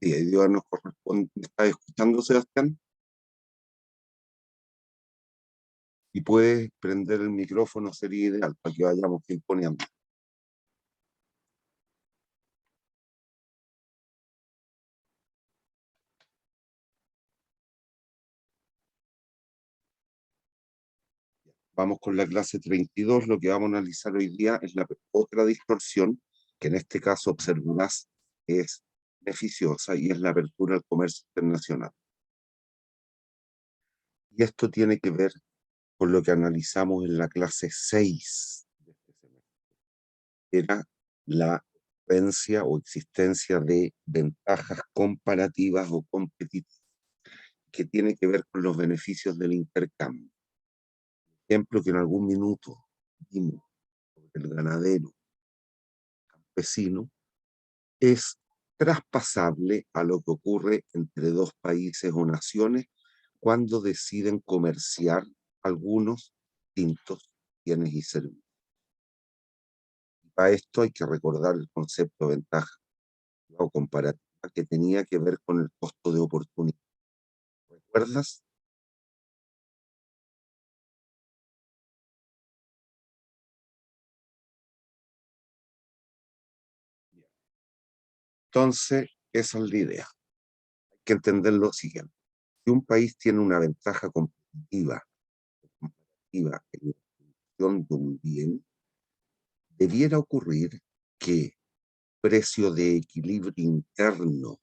día. Y Dios nos corresponde. ¿Me estás escuchando, Sebastián? Y puedes prender el micrófono, sería ideal para que vayamos poniendo. Vamos con la clase 32. Lo que vamos a analizar hoy día es la otra distorsión, que en este caso observarás es beneficiosa, y es la apertura al comercio internacional. Y esto tiene que ver con lo que analizamos en la clase 6 de este semestre. Era la existencia o existencia de ventajas comparativas o competitivas, que tiene que ver con los beneficios del intercambio. Ejemplo que en algún minuto vimos sobre el ganadero campesino es traspasable a lo que ocurre entre dos países o naciones cuando deciden comerciar algunos distintos bienes y servicios. Para esto hay que recordar el concepto de ventaja o comparativa, que tenía que ver con el costo de oportunidad. ¿Recuerdas? Entonces, esa es la idea. Hay que entender lo siguiente. Si un país tiene una ventaja competitiva en la producción de un bien, debiera ocurrir que precio de equilibrio interno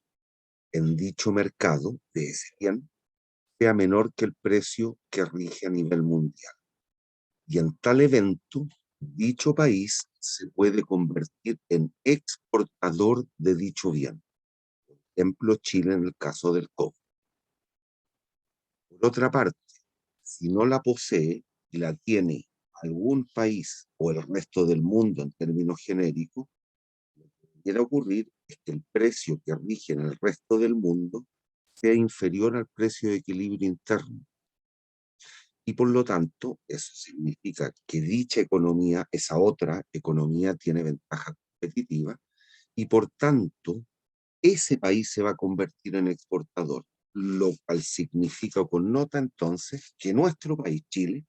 en dicho mercado de ese bien sea menor que el precio que rige a nivel mundial. Y en tal evento, dicho país se puede convertir en exportador de dicho bien. Por ejemplo, Chile en el caso del cobre. Por otra parte, si no la posee y la tiene algún país o el resto del mundo en términos genéricos, lo que debiera ocurrir es que el precio que rige en el resto del mundo sea inferior al precio de equilibrio interno. Y por lo tanto, eso significa que dicha economía, esa otra economía, tiene ventaja competitiva y por tanto, ese país se va a convertir en exportador, lo cual significa o connota entonces que nuestro país, Chile,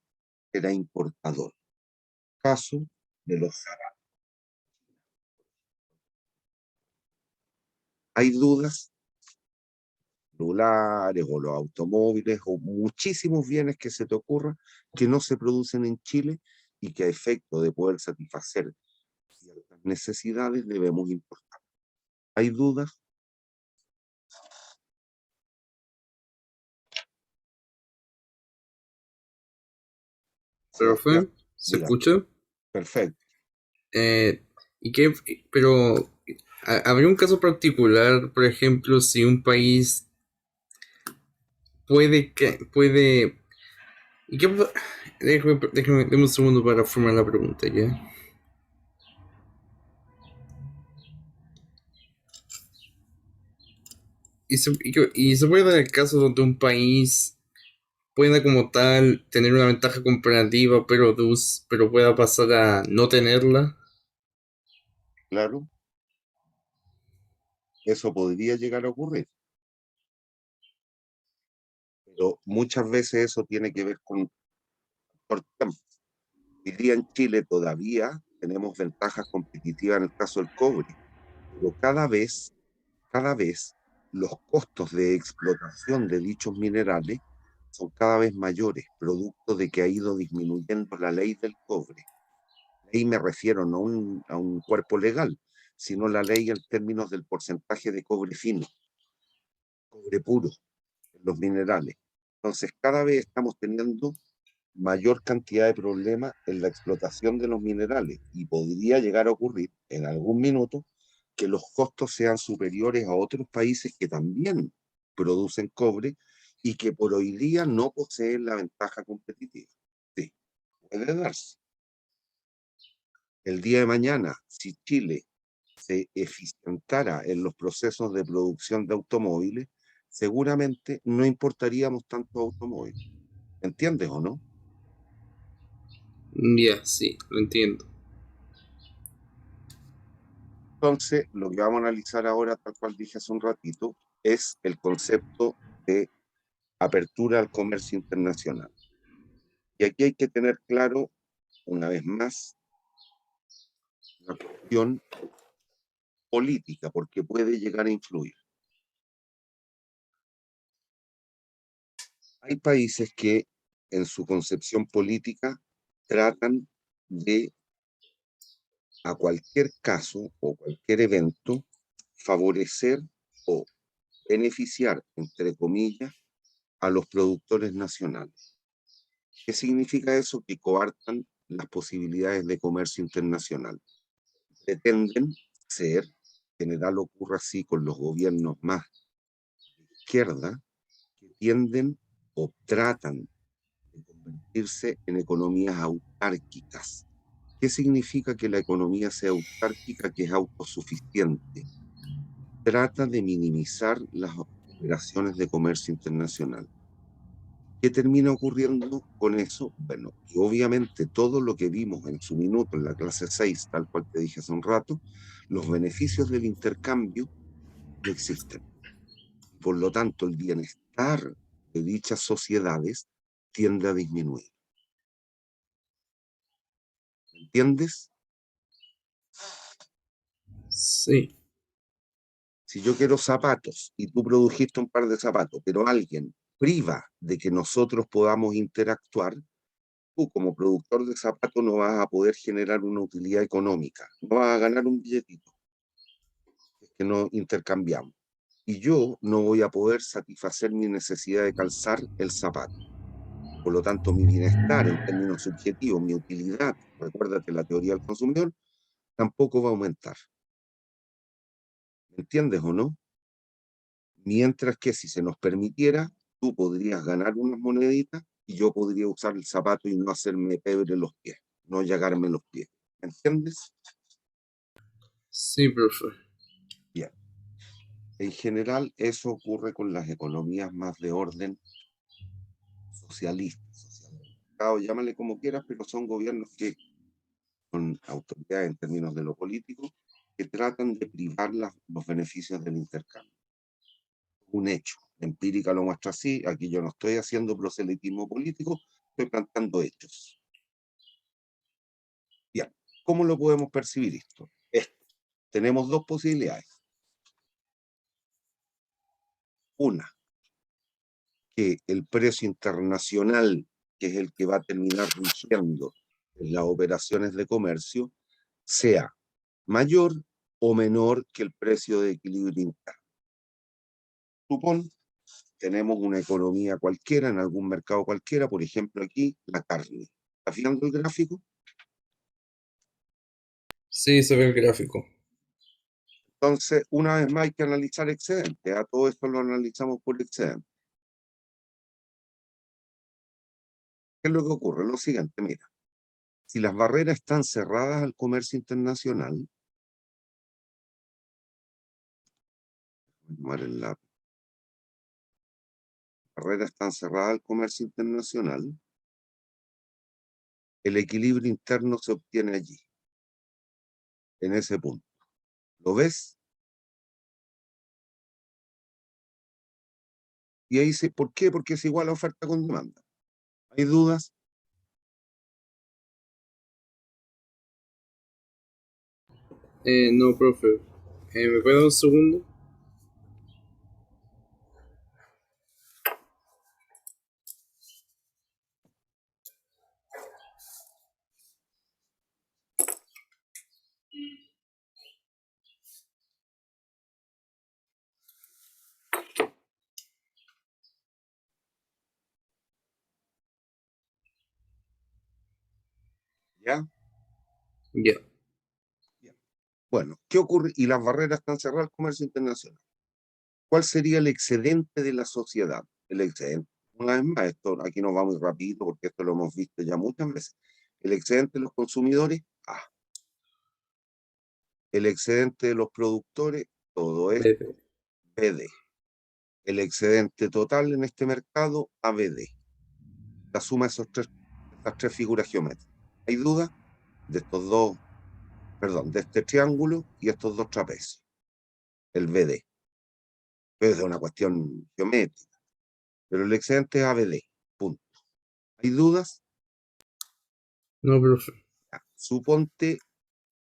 será importador. Caso de los zapatos. Hay dudas, celulares o los automóviles o muchísimos bienes que se te ocurran que no se producen en Chile y que a efecto de poder satisfacer ciertas necesidades debemos importar. ¿Hay dudas? Sebastián, Profe, ¿se diga. escucha? Perfecto. Eh, ¿Y qué? Pero, ¿habría un caso particular, por ejemplo, si un país puede... ¿Y qué? Déjame un segundo para formar la pregunta, ¿ya? Y se puede dar el caso donde un país pueda como tal tener una ventaja comparativa, pero pueda pasar a no tenerla. Claro, eso podría llegar a ocurrir, pero muchas veces eso tiene que ver con, por ejemplo, hoy día en Chile todavía tenemos ventajas competitivas en el caso del cobre, pero cada vez los costos de explotación de dichos minerales son cada vez mayores, producto de que ha ido disminuyendo la ley del cobre. Ley me refiero no a un cuerpo legal, sino la ley en términos del porcentaje de cobre fino, cobre puro en los minerales. Entonces, cada vez estamos teniendo mayor cantidad de problemas en la explotación de los minerales y podría llegar a ocurrir en algún minuto que los costos sean superiores a otros países que también producen cobre y que por hoy día no poseen la ventaja competitiva. Sí, puede darse. El día de mañana, si Chile se eficientara en los procesos de producción de automóviles, seguramente no importaríamos tantos automóviles. ¿Entiendes o no? Ya, sí, lo entiendo. Entonces, lo que vamos a analizar ahora, tal cual dije hace un ratito, es el concepto de apertura al comercio internacional. Y aquí hay que tener claro, una vez más, la cuestión política, porque puede llegar a influir. Hay países que en su concepción política tratan de, a cualquier caso o cualquier evento, favorecer o beneficiar, entre comillas, a los productores nacionales. ¿Qué significa eso? Que coartan las posibilidades de comercio internacional. Pretenden ser, en general ocurre así con los gobiernos más de izquierda, que tienden o tratan de convertirse en economías autárquicas. ¿Qué significa que la economía sea autárquica, que es autosuficiente? Trata de minimizar las operaciones de comercio internacional. ¿Qué termina ocurriendo con eso? Bueno, que obviamente todo lo que vimos en su minuto en la clase 6, tal cual te dije hace un rato, los beneficios del intercambio no existen. Por lo tanto, el bienestar de dichas sociedades tiende a disminuir. ¿Entiendes? Sí. Si yo quiero zapatos y tú produjiste un par de zapatos, pero alguien priva de que nosotros podamos interactuar, tú como productor de zapatos no vas a poder generar una utilidad económica, no vas a ganar un billetito, es que no intercambiamos. Y yo no voy a poder satisfacer mi necesidad de calzar el zapato. Por lo tanto, mi bienestar en términos subjetivos, mi utilidad, recuérdate la teoría del consumidor, tampoco va a aumentar. ¿Me entiendes o no? Mientras que si se nos permitiera, tú podrías ganar unas moneditas y yo podría usar el zapato y no hacerme pebre los pies, no llagarme los pies. ¿Me entiendes? Sí, profe. Bien. En general, eso ocurre con las economías más de orden socialista, social, llámale como quieras, pero son gobiernos que, con autoridad en términos de lo político, que tratan de privar los beneficios del intercambio. Un hecho. La empírica lo muestra así. Aquí yo no estoy haciendo proselitismo político, estoy plantando hechos. Bien, ¿cómo lo podemos percibir esto? Tenemos dos posibilidades. Una, que el precio internacional, que es el que va a terminar rigiendo las operaciones de comercio, sea mayor o menor que el precio de equilibrio interno. Supón, tenemos una economía cualquiera, en algún mercado cualquiera, por ejemplo aquí, la carne. ¿Estás viendo el gráfico? Sí, se ve el gráfico. Entonces, una vez más hay que analizar excedentes. A todo esto lo analizamos por excedente. ¿Qué es lo que ocurre? Lo siguiente, mira. Si las barreras están cerradas al comercio internacional, tomar el lápiz. Las barreras están cerradas al comercio internacional, el equilibrio interno se obtiene allí, en ese punto. ¿Lo ves? Y ahí dice, ¿por qué? Porque es igual a oferta con demanda. ¿Hay dudas? No, profe. ¿Me puede dar un segundo? ¿Ya? Ya. Ya. Bueno, ¿qué ocurre? Y las barreras están cerradas al comercio internacional. ¿Cuál sería el excedente de la sociedad? El excedente. Una vez más, esto aquí nos va muy rápido porque esto lo hemos visto ya muchas veces. El excedente de los consumidores, A. El excedente de los productores, todo esto, BD. BD. El excedente total en este mercado, ABD. La suma de estas tres figuras geométricas. ¿Hay duda de estos dos perdón, de este triángulo y estos dos trapecios, el BD. Es una cuestión geométrica, pero el excedente es ABD, punto. ¿Hay dudas? No, profe. Suponte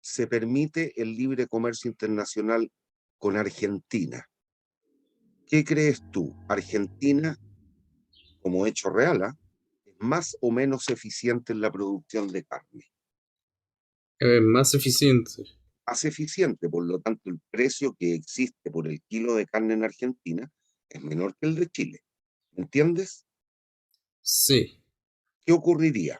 se permite el libre comercio internacional con Argentina. ¿Qué crees tú? ¿Argentina, como hecho real, es más o menos eficiente en la producción de carne? Más eficiente. Más eficiente, por lo tanto, el precio que existe por el kilo de carne en Argentina es menor que el de Chile. ¿Me entiendes? Sí. ¿Qué ocurriría?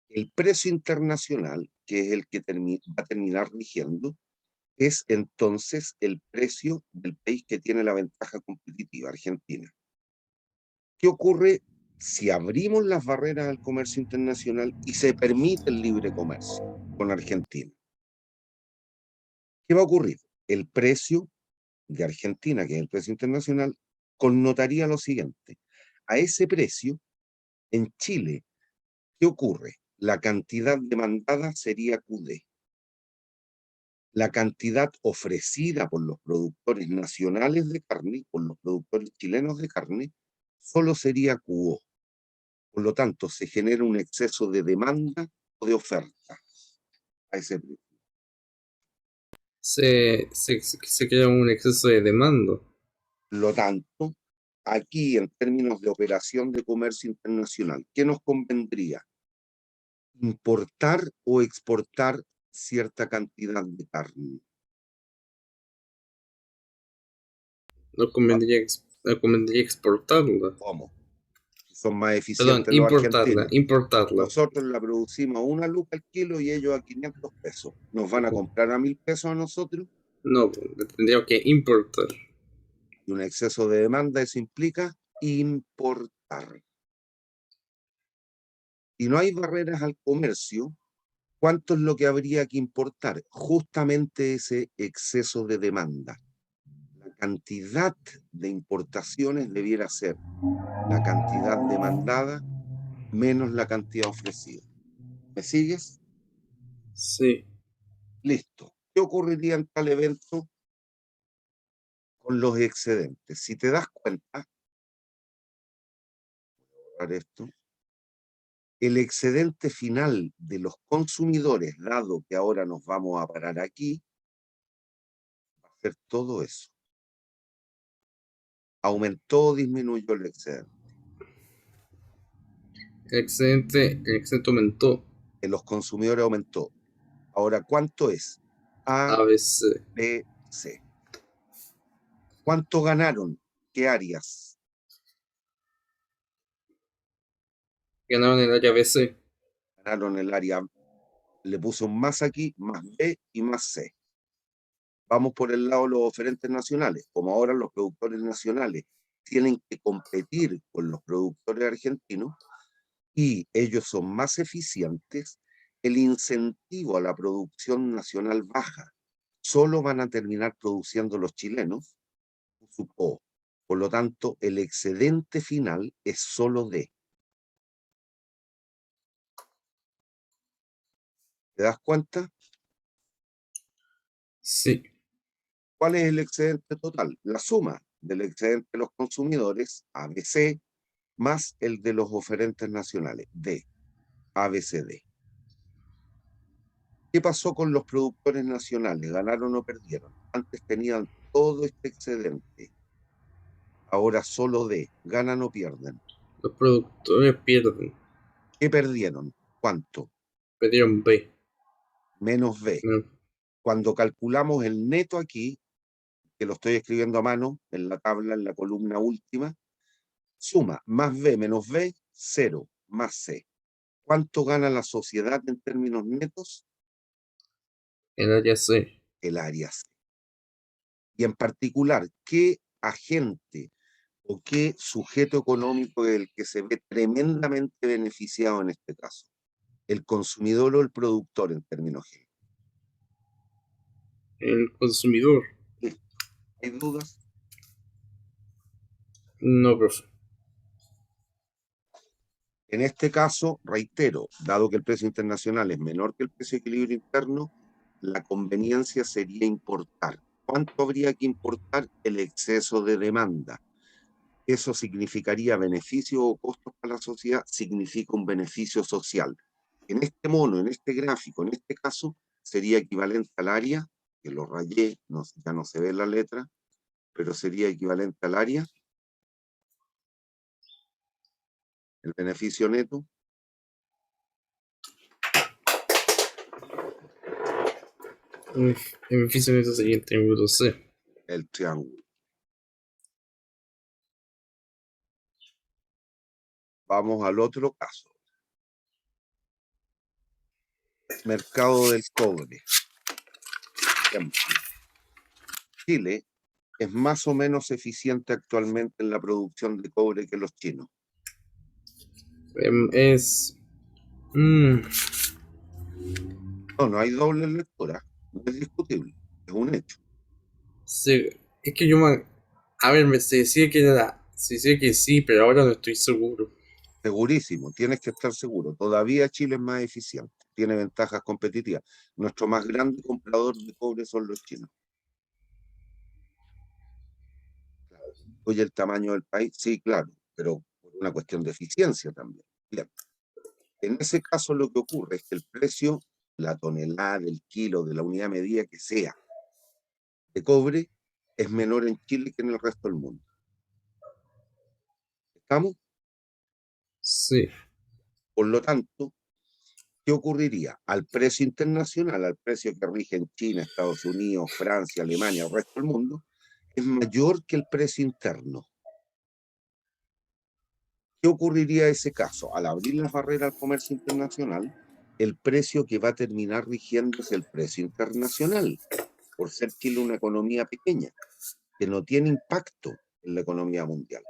El precio internacional, que es el que va a terminar rigiendo, es entonces el precio del país que tiene la ventaja competitiva, Argentina. ¿Qué ocurre si abrimos las barreras al comercio internacional y se permite el libre comercio con Argentina? ¿Qué va a ocurrir? El precio de Argentina, que es el precio internacional, connotaría lo siguiente. A ese precio, en Chile, ¿qué ocurre? La cantidad demandada sería QD. La cantidad ofrecida por los productores nacionales de carne, por los productores chilenos de carne, solo sería QO. Por lo tanto, se genera un exceso de demanda o de oferta a ese precio. Se crea un exceso de demanda. Por lo tanto, aquí en términos de operación de comercio internacional, ¿qué nos convendría? ¿Importar o exportar cierta cantidad de carne? No convendría exportarla. ¿Cómo? Son más Perdón, eficientes los argentinos. importarla. Nosotros la producimos a 1 luca al kilo y ellos a 500 pesos. ¿Nos van a comprar a 1000 pesos a nosotros? No, pues, la tendría que importar. Y un exceso de demanda, eso implica importar. Si no hay barreras al comercio, ¿cuánto es lo que habría que importar? Justamente ese exceso de demanda. La cantidad de importaciones debiera ser la cantidad demandada menos la cantidad ofrecida. ¿Me sigues? Sí. Listo. ¿Qué ocurriría en tal evento con los excedentes? Si te das cuenta, para esto, el excedente final de los consumidores, dado que ahora nos vamos a parar aquí, va a ser todo eso. ¿Aumentó o disminuyó el excedente? El excedente aumentó. En los consumidores aumentó. Ahora, ¿cuánto es? A, ABC. B, C. ¿Cuánto ganaron? ¿Qué áreas? Ganaron el área ABC. Ganaron el área, le puso un más aquí, más B y más C. Vamos por el lado de los oferentes nacionales. Como ahora los productores nacionales tienen que competir con los productores argentinos y ellos son más eficientes, el incentivo a la producción nacional baja. Solo van a terminar produciendo los chilenos, supo. Por lo tanto, el excedente final es solo D. ¿Te das cuenta? Sí. ¿Cuál es el excedente total? La suma del excedente de los consumidores, ABC, más el de los oferentes nacionales, D, ABCD. ¿Qué pasó con los productores nacionales? ¿Ganaron o perdieron? Antes tenían todo este excedente, ahora solo D, ¿ganan o pierden? Los productores pierden. ¿Qué perdieron? ¿Cuánto? Perdieron B. Menos B. No, Cuando calculamos el neto aquí, que lo estoy escribiendo a mano en la tabla, en la columna última, suma más B menos B, 0, más C. ¿Cuánto gana la sociedad en términos netos? el área C. El área C. Y en particular, ¿qué agente o qué sujeto económico es el que se ve tremendamente beneficiado en este caso? ¿El consumidor o el productor en términos generales? El consumidor. ¿Hay dudas? No, profe. En este caso, reitero, dado que el precio internacional es menor que el precio de equilibrio interno, la conveniencia sería importar. ¿Cuánto habría que importar? El exceso de demanda. Eso significaría beneficio o costos para la sociedad, significa un beneficio social. En este mono, en este gráfico, en este caso, sería equivalente al área, que lo rayé, no, ya no se ve la letra, pero sería equivalente al área, el beneficio neto, El beneficio neto sería el triángulo C. el triángulo. Vamos al otro caso. Mercado del cobre. Chile es más o menos eficiente actualmente en la producción de cobre que los chinos. Es. mm, No, no hay doble lectura, no es discutible, es un hecho. es que yo me. A ver, se decía que era. Se decía que sí, pero ahora no estoy seguro. Segurísimo, tienes que estar seguro. Todavía Chile es más eficiente, tiene ventajas competitivas. Nuestro más grande comprador de cobre son los chinos. Oye, el tamaño del país, sí, claro, pero por una cuestión de eficiencia también. Bien. En ese caso lo que ocurre es que el precio, la tonelada, el kilo, de la unidad medida que sea de cobre, es menor en Chile que en el resto del mundo. ¿Estamos? Sí. Por lo tanto, ¿qué ocurriría? Al precio internacional, al precio que rige en China, Estados Unidos, Francia, Alemania, el resto del mundo, es mayor que el precio interno. ¿Qué ocurriría en ese caso? Al abrir las barreras al comercio internacional, el precio que va a terminar rigiendo es el precio internacional, por ser Chile una economía pequeña, que no tiene impacto en la economía mundial.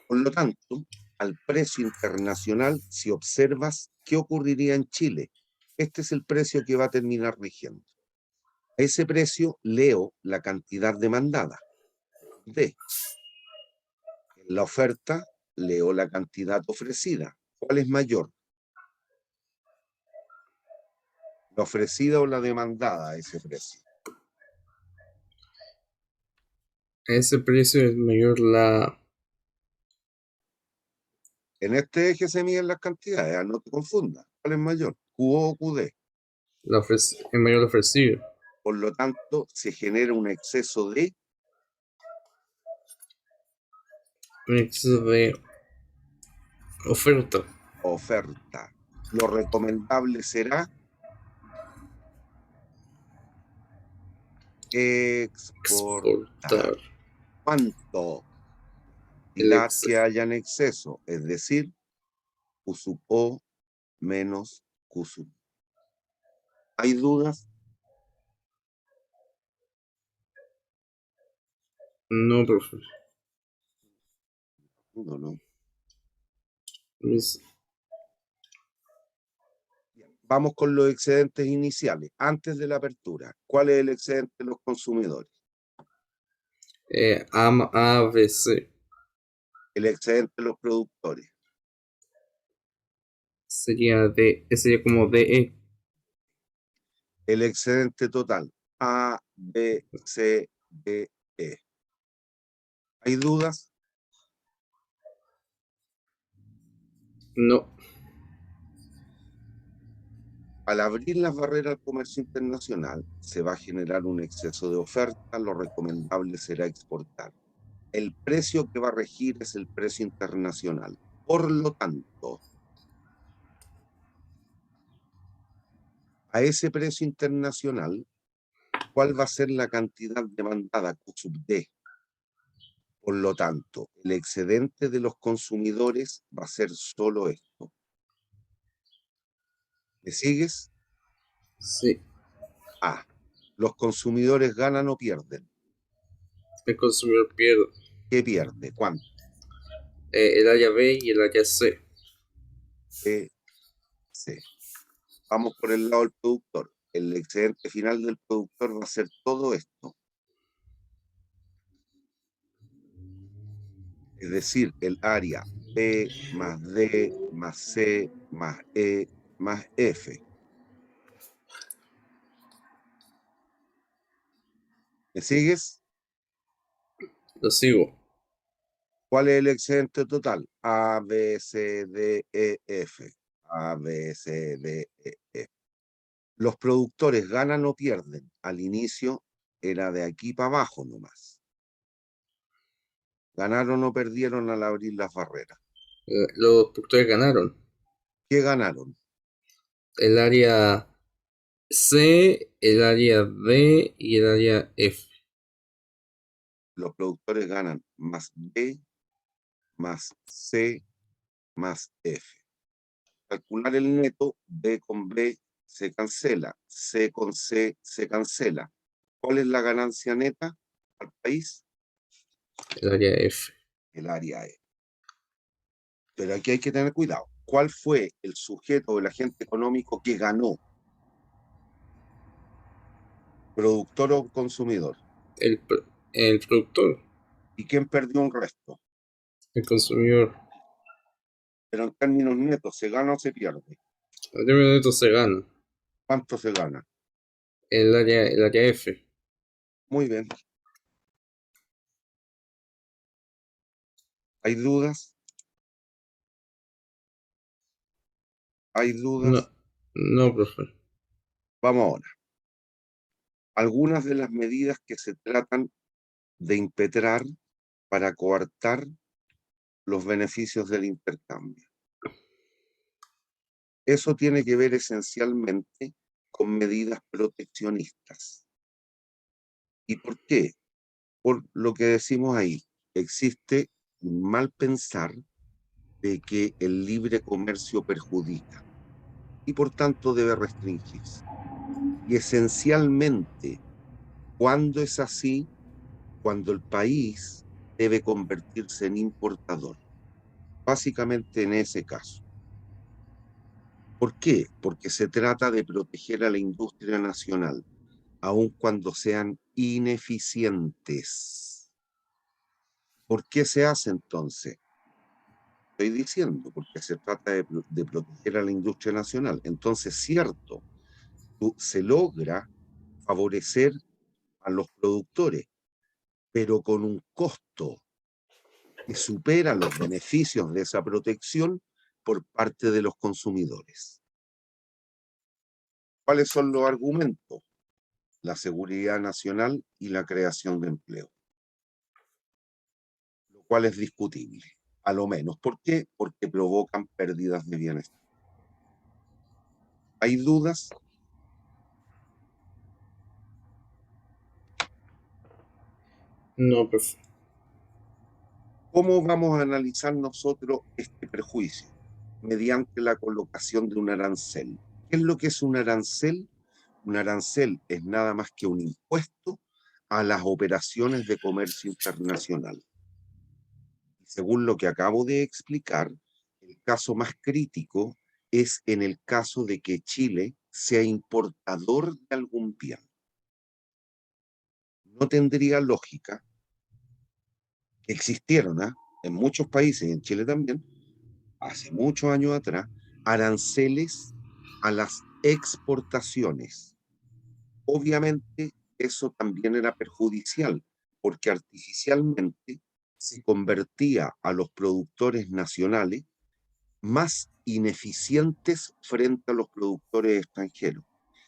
Por lo tanto, al precio internacional, si observas qué ocurriría en Chile, este es el precio que va a terminar rigiendo. A ese precio leo la cantidad demandada. D. En la oferta leo la cantidad ofrecida. ¿Cuál es mayor? ¿La ofrecida o la demandada a ese precio? A ese precio es mayor la. En este eje se miden las cantidades, no te confundas. ¿Cuál es mayor? QO o QD. Es mayor la ofrecida. Por lo tanto, se genera un exceso de Un exceso de oferta. oferta. Lo recomendable será exportar. Exportar. ¿Cuánto? El Cantidad que exceso. haya en exceso, es decir, Q sub O menos Q sub. ¿Hay dudas? No, profe. No, no. Es Vamos con los excedentes iniciales, antes de la apertura. ¿Cuál es el excedente de los consumidores? ABC. El excedente de los productores. Sería como DE. El excedente total. A, B, C, D, E. ¿Hay dudas? No. Al abrir las barreras al comercio internacional, se va a generar un exceso de oferta, lo recomendable será exportar. El precio que va a regir es el precio internacional. Por lo tanto, a ese precio internacional, ¿cuál va a ser la cantidad demandada? Q sub D. Por lo tanto, el excedente de los consumidores va a ser solo esto. ¿Me sigues? Sí. A. Los consumidores ganan o pierden. El consumidor pierde. ¿Qué pierde? ¿Cuánto? El área B y el área C. B, C. Vamos por el lado del productor. El excedente final del productor va a ser todo esto. Es decir, el área B más D más C más E más F. ¿Me sigues? Lo sigo. ¿Cuál es el excedente total? A, B, C, D, E, F. A, B, C, D, E, F. Los productores ganan o pierden. Al inicio era de aquí para abajo nomás. Ganaron o perdieron al abrir las barreras. Los productores ganaron. ¿Qué ganaron? El área C, el área D y el área F. Los productores ganan más B, más C, más F. Calcular el neto, B con B se cancela, C con C se cancela. ¿Cuál es la ganancia neta al país? El área F. El área E. Pero aquí hay que tener cuidado. ¿Cuál fue el sujeto o el agente económico que ganó? ¿Productor o consumidor? El, el productor, ¿Y quién perdió un resto? el consumidor. Pero en términos netos, ¿se gana o se pierde? El término neto se gana. ¿Cuánto se gana? El área F. Muy bien. ¿Hay dudas? ¿Hay No, dudas? no, profe. Vamos ahora. Algunas de las medidas que se tratan de impetrar para coartar los beneficios del intercambio. Eso tiene que ver esencialmente con medidas proteccionistas. ¿Y por qué? Por lo que decimos ahí, existe un mal pensar de que el libre comercio perjudica y por tanto debe restringirse. Y esencialmente, cuando es así, cuando el país debe convertirse en importador, básicamente en ese caso. ¿Por qué? Porque se trata de proteger a la industria nacional, aun cuando sean ineficientes. ¿Por qué se hace entonces? Estoy diciendo, porque se trata de proteger a la industria nacional. Entonces, cierto, se logra favorecer a los productores, pero con un costo que supera los beneficios de esa protección por parte de los consumidores. ¿Cuáles son los argumentos? La seguridad nacional y la creación de empleo, lo cual es discutible, a lo menos. ¿Por qué? Porque provocan pérdidas de bienestar. ¿Hay dudas? No, profe. ¿Cómo vamos a analizar nosotros este perjuicio? Mediante la colocación de un arancel. ¿Qué es lo que es un arancel? Un arancel es nada más que un impuesto a las operaciones de comercio internacional. Según lo que acabo de explicar, el caso más crítico es en el caso de que Chile sea importador de algún bien. No tendría lógica que existieron en muchos países, y en Chile también, hace muchos años atrás, aranceles a las exportaciones. Obviamente, eso también era perjudicial, porque artificialmente se convertía a los productores nacionales más ineficientes frente a los productores extranjeros.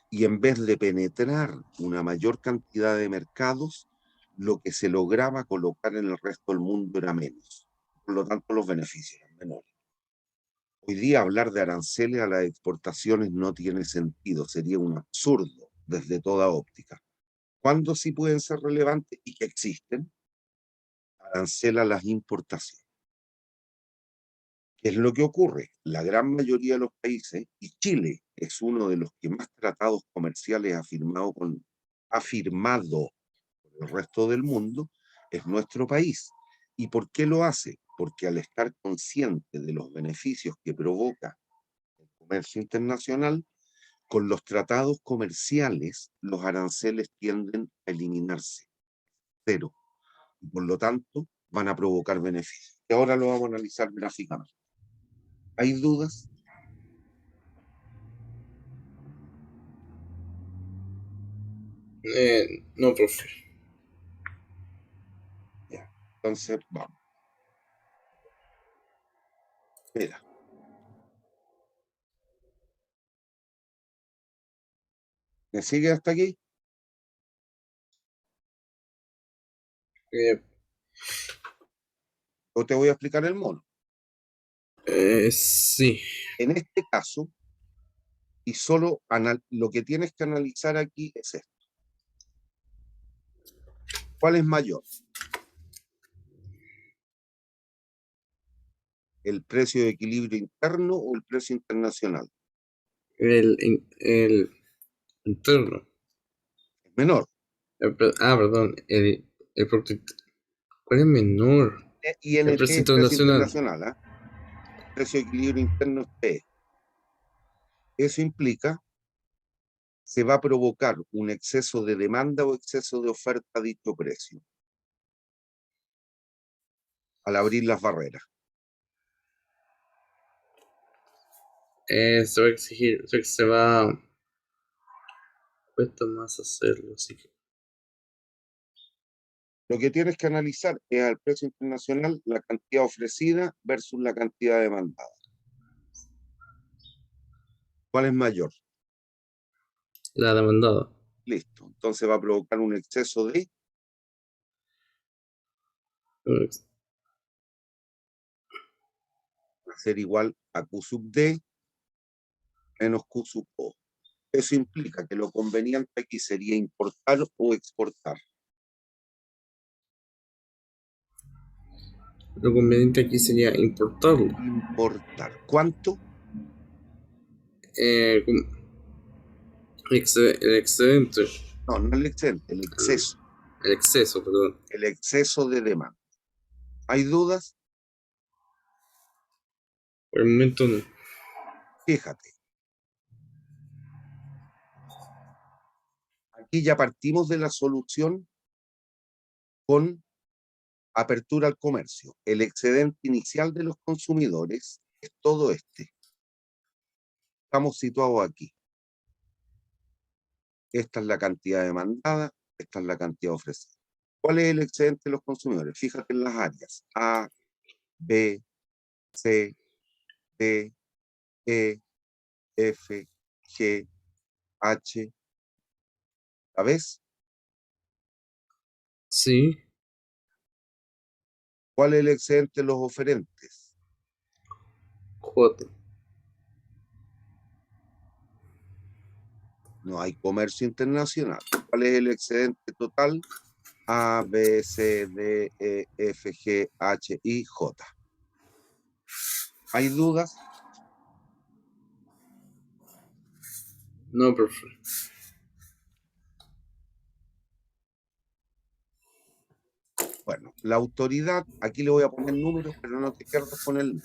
Y en vez de penetrar una mayor cantidad de mercados, lo que se lograba colocar en el resto del mundo era menos. Por lo tanto, los beneficios eran menores. Hoy día hablar de aranceles a las exportaciones no tiene sentido, sería un absurdo desde toda óptica. ¿Cuándo sí pueden ser relevantes y que existen? Arancela a las importaciones. ¿Qué es lo que ocurre? La gran mayoría de los países, y Chile es uno de los que más tratados comerciales ha firmado con el resto del mundo, es nuestro país. ¿Y por qué lo hace? Porque al estar consciente de los beneficios que provoca el comercio internacional, con los tratados comerciales, los aranceles tienden a eliminarse, cero. Y por lo tanto, van a provocar beneficios. Y ahora lo vamos a analizar gráficamente. ¿Hay dudas? No, profe. Entonces, vamos. Mira. ¿Me sigue hasta aquí? Eh, Yo te voy a explicar el mono. sí. En este caso, y solo lo que tienes que analizar aquí es esto. ¿Cuál es mayor? ¿El precio de equilibrio interno o el precio internacional? El interno. Es menor. Perdón. ¿Cuál es menor? El INT precio es precio internacional. internacional, ¿eh? Precio de equilibrio interno es P. Eso implica se va a provocar un exceso de demanda o exceso de oferta a dicho precio al abrir las barreras. Se va a exigir, o sea que se va. Cuesta más hacerlo, así que. Lo que tienes que analizar es al precio internacional la cantidad ofrecida versus la cantidad demandada. ¿Cuál es mayor? La demandada. Listo. Entonces va a provocar un exceso de, va a ser igual a Q sub D menos Q sub O. Eso implica que lo conveniente aquí sería importar o exportar. Lo conveniente aquí sería importarlo. Importar. ¿Cuánto? Eh, como- el excedente. No, no el excedente, el exceso. El exceso, perdón. El exceso de demanda. ¿Hay dudas? Por el momento no. Fíjate. Aquí ya partimos de la solución con apertura al comercio. El excedente inicial de los consumidores es todo este. Estamos situados aquí. Esta es la cantidad demandada, esta es la cantidad ofrecida. ¿Cuál es el excedente de los consumidores? Fíjate en las áreas A, B, C, D, E, F, G, H. ¿La ves? Sí, ¿Cuál es el excedente de los oferentes? J. No hay comercio internacional. ¿Cuál es el excedente total? A, B, C, D, E, F, G, H, I, J. ¿Hay dudas? No, profe. Bueno, la autoridad, aquí le voy a poner números, pero no te pierdas con el número.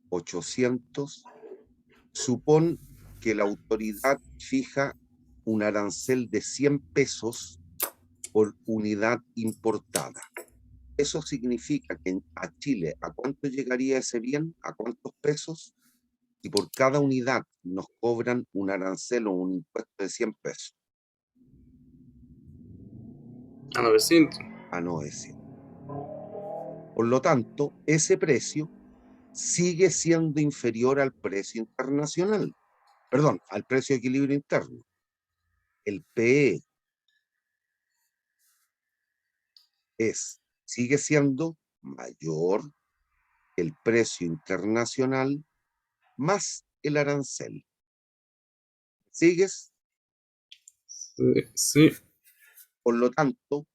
1800. Supón que la autoridad fija un arancel de 100 pesos por unidad importada. Eso significa que a Chile, ¿a cuánto llegaría ese bien? ¿A cuántos pesos? Y por cada unidad nos cobran un arancel o un impuesto de 100 pesos. A 900. A 900. Por lo tanto, ese precio sigue siendo inferior al precio internacional. Perdón, al precio de equilibrio interno. El PE sigue siendo mayor que el precio internacional más el arancel. ¿Sigues? Sí. Por lo tanto,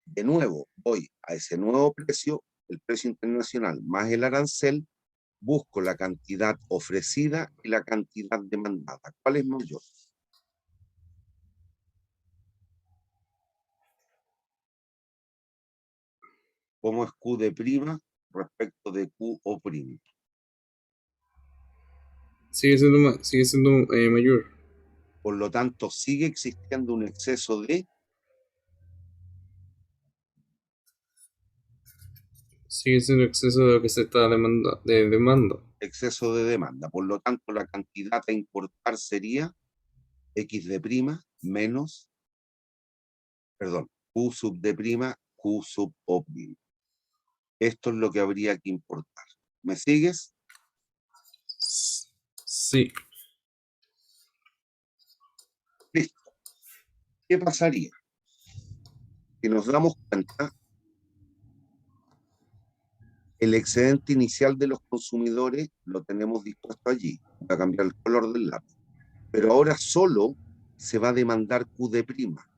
de nuevo voy a ese nuevo precio, el precio internacional más el arancel, busco la cantidad ofrecida y la cantidad demandada. ¿Cuál es mayor? ¿Cómo es Q de prima respecto de Q o prima? Sigue siendo mayor. Por lo tanto, sigue existiendo un exceso de Sigue siendo exceso de lo que se está de demanda. demanda. Por lo tanto, la cantidad a importar sería X de prima menos Perdón, Q sub D', Q sub O'. Esto es lo que habría que importar. ¿Me sigues? Sí. Listo. ¿Qué pasaría? Si nos damos cuenta, el excedente inicial de los consumidores lo tenemos dispuesto allí. Voy a cambiar el color del lápiz. Pero ahora solo se va a demandar Q de prima.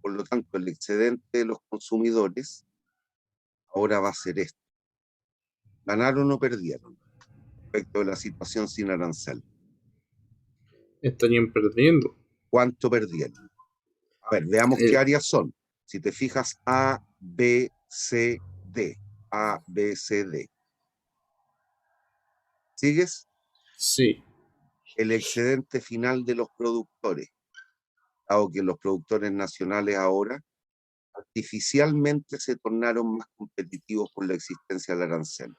Por lo tanto, el excedente de los consumidores ahora va a ser esto. ¿Ganaron o perdieron respecto de la situación sin arancel? Estarían perdiendo. ¿Cuánto perdieron? A ver, veamos qué áreas son. Si te fijas, A, B, C, D. A, B, C, D. ¿Sigues? Sí. El excedente final de los productores, dado que los productores nacionales ahora artificialmente se tornaron más competitivos por la existencia del arancel.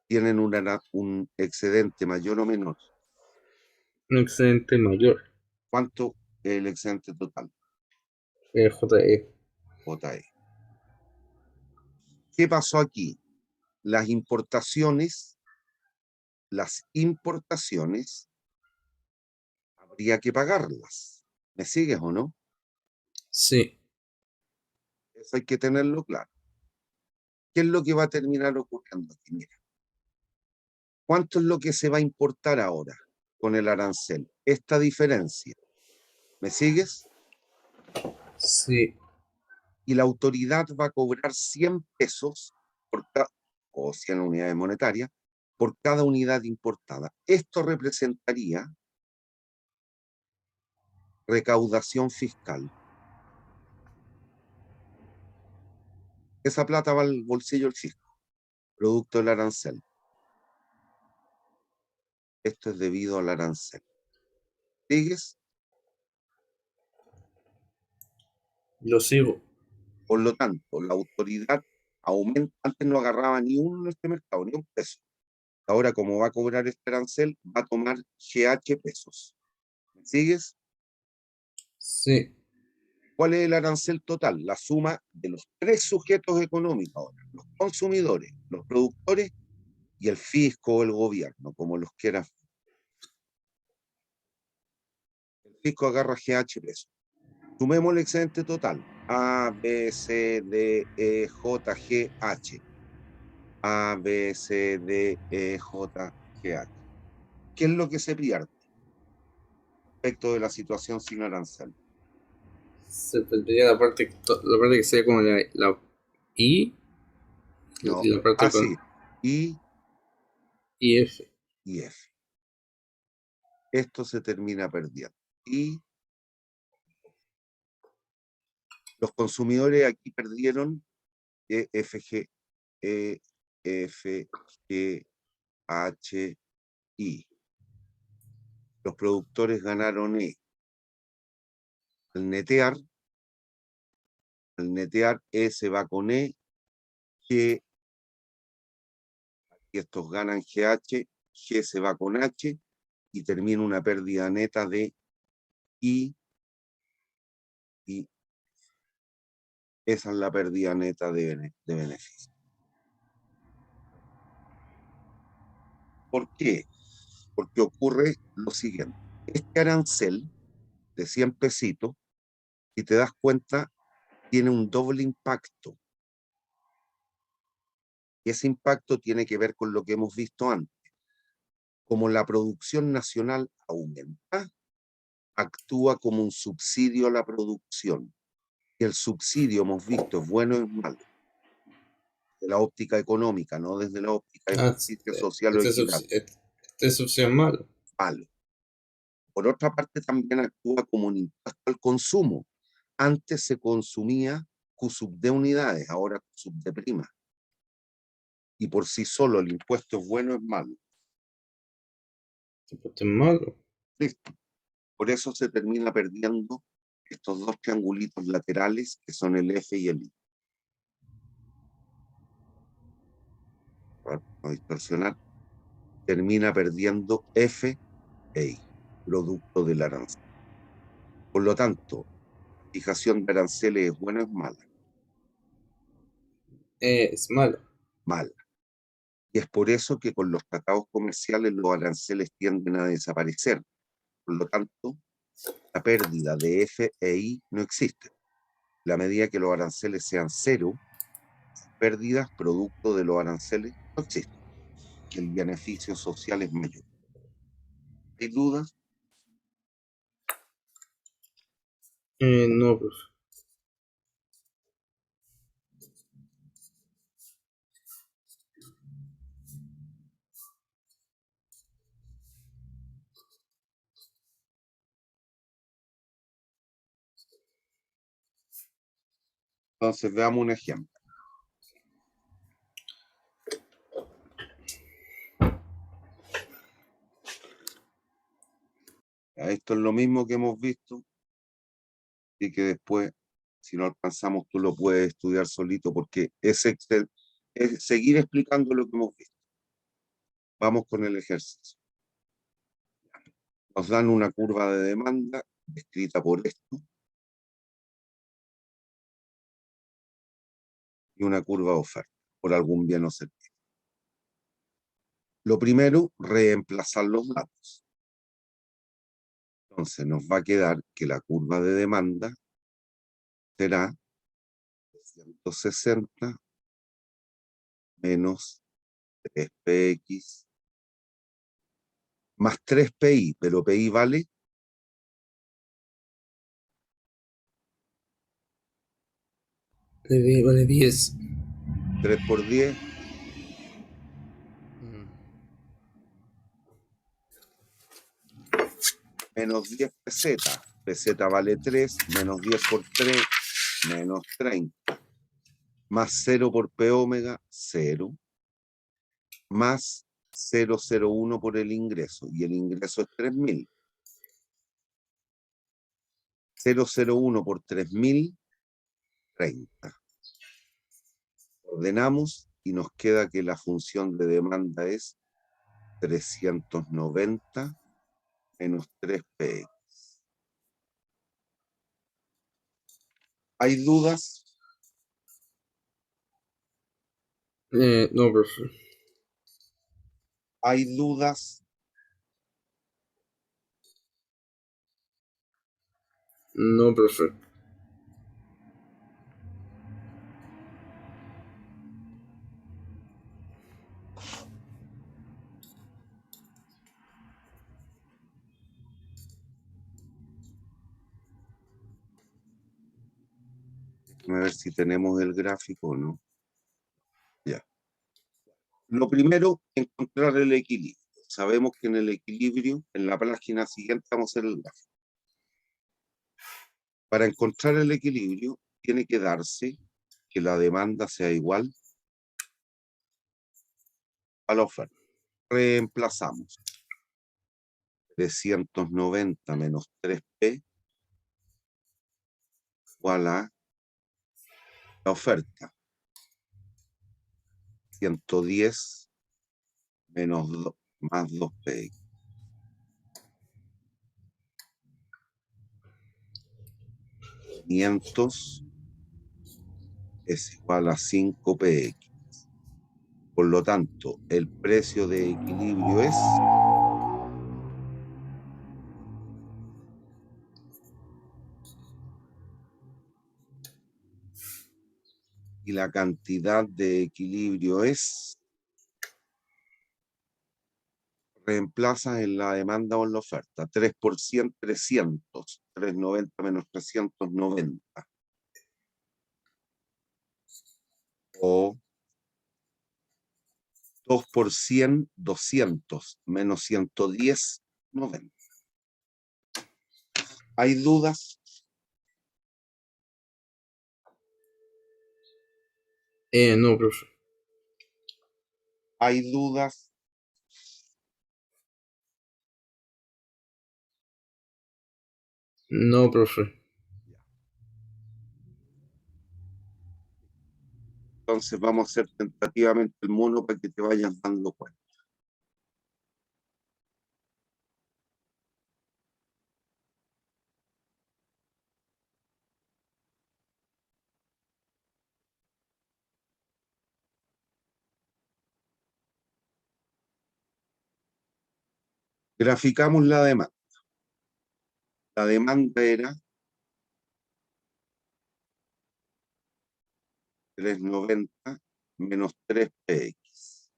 Tienen un excedente mayor o menor. Un excedente mayor. ¿Cuánto es el excedente total? JE. JE. ¿Qué pasó aquí? Las importaciones habría que pagarlas. ¿Me sigues o no? Sí. Eso hay que tenerlo claro. ¿Qué es lo que va a terminar ocurriendo aquí? Mira, ¿cuánto es lo que se va a importar ahora con el arancel? Esta diferencia. ¿Me sigues? Sí. Y la autoridad va a cobrar 100 pesos o 100 unidades monetarias por cada unidad importada. Esto representaría recaudación fiscal. Esa plata va al bolsillo del fisco, producto del arancel. Esto es debido al arancel. ¿Sigues? Lo sigo. Por lo tanto, la autoridad aumenta, antes no agarraba ni uno en este mercado, ni un peso. Ahora, como va a cobrar este arancel, va a tomar GH pesos. ¿Me sigues? Sí. ¿Cuál es el arancel total? La suma de los tres sujetos económicos ahora, los consumidores, los productores y el fisco o el gobierno, como los quieras. El fisco agarra GH pesos. Sumemos el excedente total. A, B, C, D, E, J, G, H. A, B, C, D, E, J, G, H. ¿Qué es lo que se pierde respecto de la situación sin arancel? Se perdería la parte que sería como la I No, y la parte con así. I IF. y F. Esto se termina perdiendo. Y los consumidores aquí perdieron EFG, EFG, H, I. Los productores ganaron E. Al netear, E se va con E, G, y estos ganan GH, G se va con H, y termina una pérdida neta de I, y esa es la pérdida neta de beneficio. ¿Por qué? Porque ocurre lo siguiente. Este arancel de 100 pesitos, si te das cuenta, tiene un doble impacto. Y ese impacto tiene que ver con lo que hemos visto antes. Como la producción nacional aumenta, actúa como un subsidio a la producción. Y el subsidio, hemos visto, es bueno o es malo. De la óptica económica, no desde la óptica de justicia social o equidad. Este es opción malo. Malo. Por otra parte, también actúa como un impuesto al consumo. Antes se consumía Q sub D unidades, ahora Q sub D prima. Y por sí solo el impuesto es bueno o es malo. Este es malo. Listo. Por eso se termina perdiendo estos dos triangulitos laterales que son el F y el I. Para no distorsionar, termina perdiendo F e I, producto del arancel. Por lo tanto, fijación de aranceles es buena o es mala? Es malo. Mala. Y es por eso que con los tratados comerciales los aranceles tienden a desaparecer. Por lo tanto, la pérdida de F e I no existe. La medida que los aranceles sean cero, pérdidas producto de los aranceles no existen. El beneficio social es mayor. ¿Hay dudas? No, profe. Entonces veamos un ejemplo. Esto es lo mismo que hemos visto y que después, si no alcanzamos, tú lo puedes estudiar solito porque es seguir explicando lo que hemos visto. Vamos con el ejercicio. Nos dan una curva de demanda descrita por esto y una curva de oferta por algún bien o servicio. Lo primero, reemplazar los datos. Entonces nos va a quedar que la curva de demanda será 160 menos 3px más 3pi, pero pi vale Vale 10. 3 por 10, menos 10 pesetas. Peseta vale 3, menos 10 por 3, menos 30. Más 0 por P omega, 0. Más 0,01 por el ingreso. Y el ingreso es 3.000. 0,01 por 3.000, 30. Ordenamos y nos queda que la función de demanda es 390 menos 3px. ¿Hay dudas? No, profe. ¿Hay dudas? No, profe. A ver si tenemos el gráfico o no. Ya. Lo primero, encontrar el equilibrio. Sabemos que en el equilibrio, en la página siguiente vamos a hacer el gráfico. Para encontrar el equilibrio, tiene que darse que la demanda sea igual a la oferta. Reemplazamos 390 menos 3p igual a la oferta. 110 menos 2, más 2p. 500 es igual a 5px. Por lo tanto, el precio de equilibrio es y la cantidad de equilibrio es, reemplaza en la demanda o en la oferta, 3%, 300, 390 menos 390. O 2%, 200 menos 110, 90. ¿Hay dudas? No, profe. ¿Hay dudas? No, profe. Entonces vamos a hacer tentativamente el mono para que te vayas dando cuenta. Graficamos la demanda. La demanda era 390 menos 3px.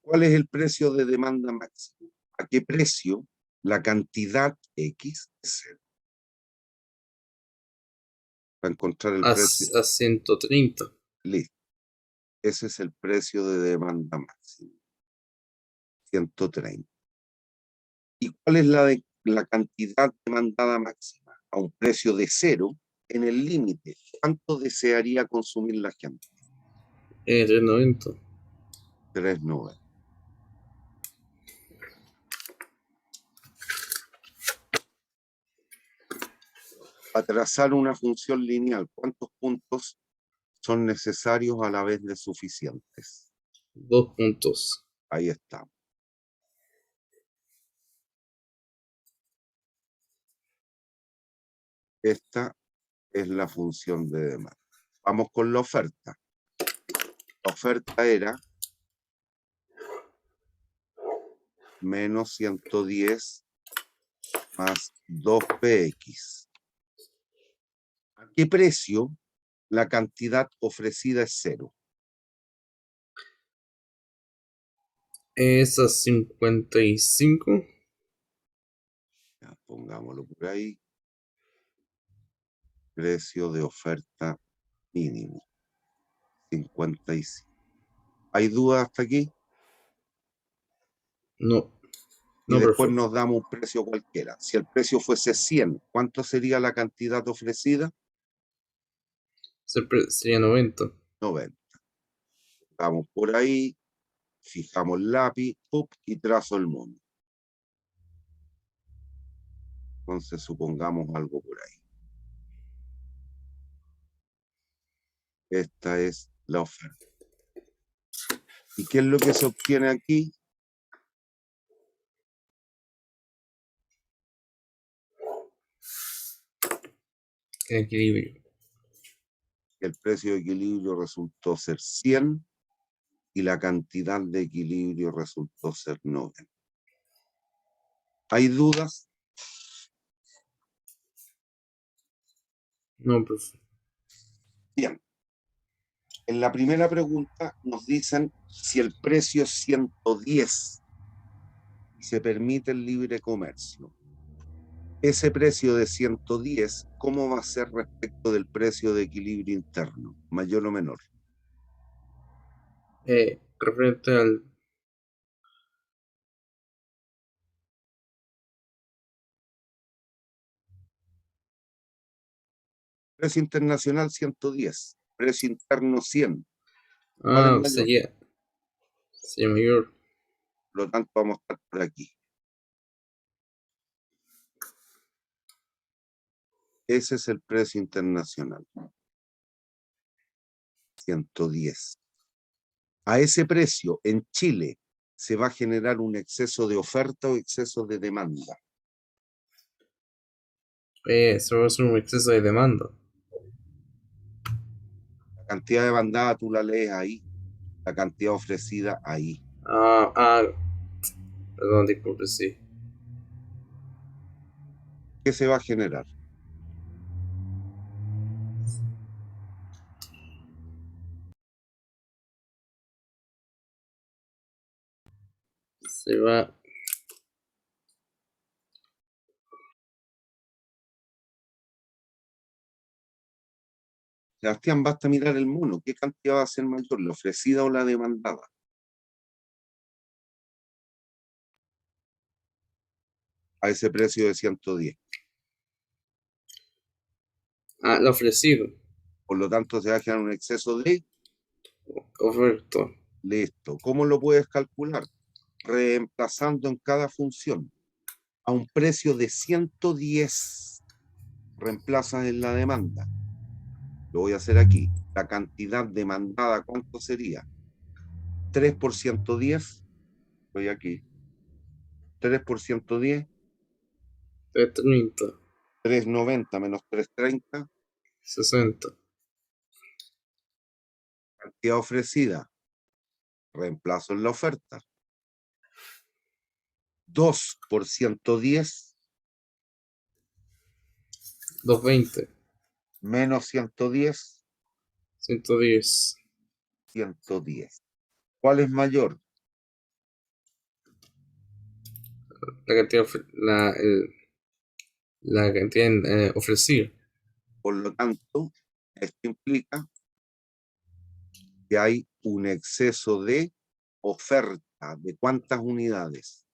¿Cuál es el precio de demanda máximo? ¿A qué precio la cantidad X es cero? Para encontrar el precio. A 130. Listo. Ese es el precio de demanda máximo. 130. ¿Y cuál es la cantidad demandada máxima? A un precio de cero, en el límite. ¿Cuánto desearía consumir la gente? 390. 3,90. Para trazar una función lineal, ¿cuántos puntos son necesarios a la vez de suficientes? 2 puntos. Ahí estamos. Esta es la función de demanda. Vamos con la oferta. La oferta era menos 110 más 2px. ¿A qué precio la cantidad ofrecida es cero? Es a 55. Ya, pongámoslo por ahí. Precio de oferta mínimo. 55. ¿Hay dudas hasta aquí? No. Y No, después perfecto. nos damos un precio cualquiera. Si el precio fuese 100, ¿cuánto sería la cantidad ofrecida? Sería 90. 90. Vamos por ahí, fijamos el lápiz, y trazo el mono. Entonces supongamos algo por ahí. Esta es la oferta. ¿Y qué es lo que se obtiene aquí? Equilibrio. El precio de equilibrio resultó ser 100 y la cantidad de equilibrio resultó ser 90. ¿Hay dudas? No, perfecto. Bien. En la primera pregunta nos dicen si el precio es 110 y se permite el libre comercio. Ese precio de 110, ¿cómo va a ser respecto del precio de equilibrio interno? ¿Mayor o menor? Referente al. Precio internacional 110, precio interno 100. ¿Cuál es mayor? Sería mayor. Por lo tanto, vamos a estar por aquí. Ese es el precio internacional. 110. A ese precio, en Chile, se va a generar un exceso de oferta o exceso de demanda. Eso va a ser un exceso de demanda. La cantidad demandada tú la lees ahí, la cantidad ofrecida ahí. Ah, perdón, disculpe, sí. ¿Qué se va a generar? Se va. Sebastián, basta mirar el mono. ¿Qué cantidad va a ser mayor, la ofrecida o la demandada? A ese precio de 110. Lo ofrecido. Por lo tanto, se va a generar un exceso de... Oferta. Listo. ¿Cómo lo puedes calcular? Reemplazando en cada función a un precio de 110, reemplazas en la demanda. Lo voy a hacer aquí. La cantidad demandada, ¿cuánto sería? 3 por 110. Voy aquí. 3 por 110. 30. 390 menos 330. 60. Cantidad ofrecida. Reemplazo en la oferta. 2 por 110 220. menos 110, 110. 110. ¿Cuál es mayor? La cantidad, la cantidad ofrecida. Por lo tanto, esto implica que hay un exceso de oferta. ¿De cuántas unidades?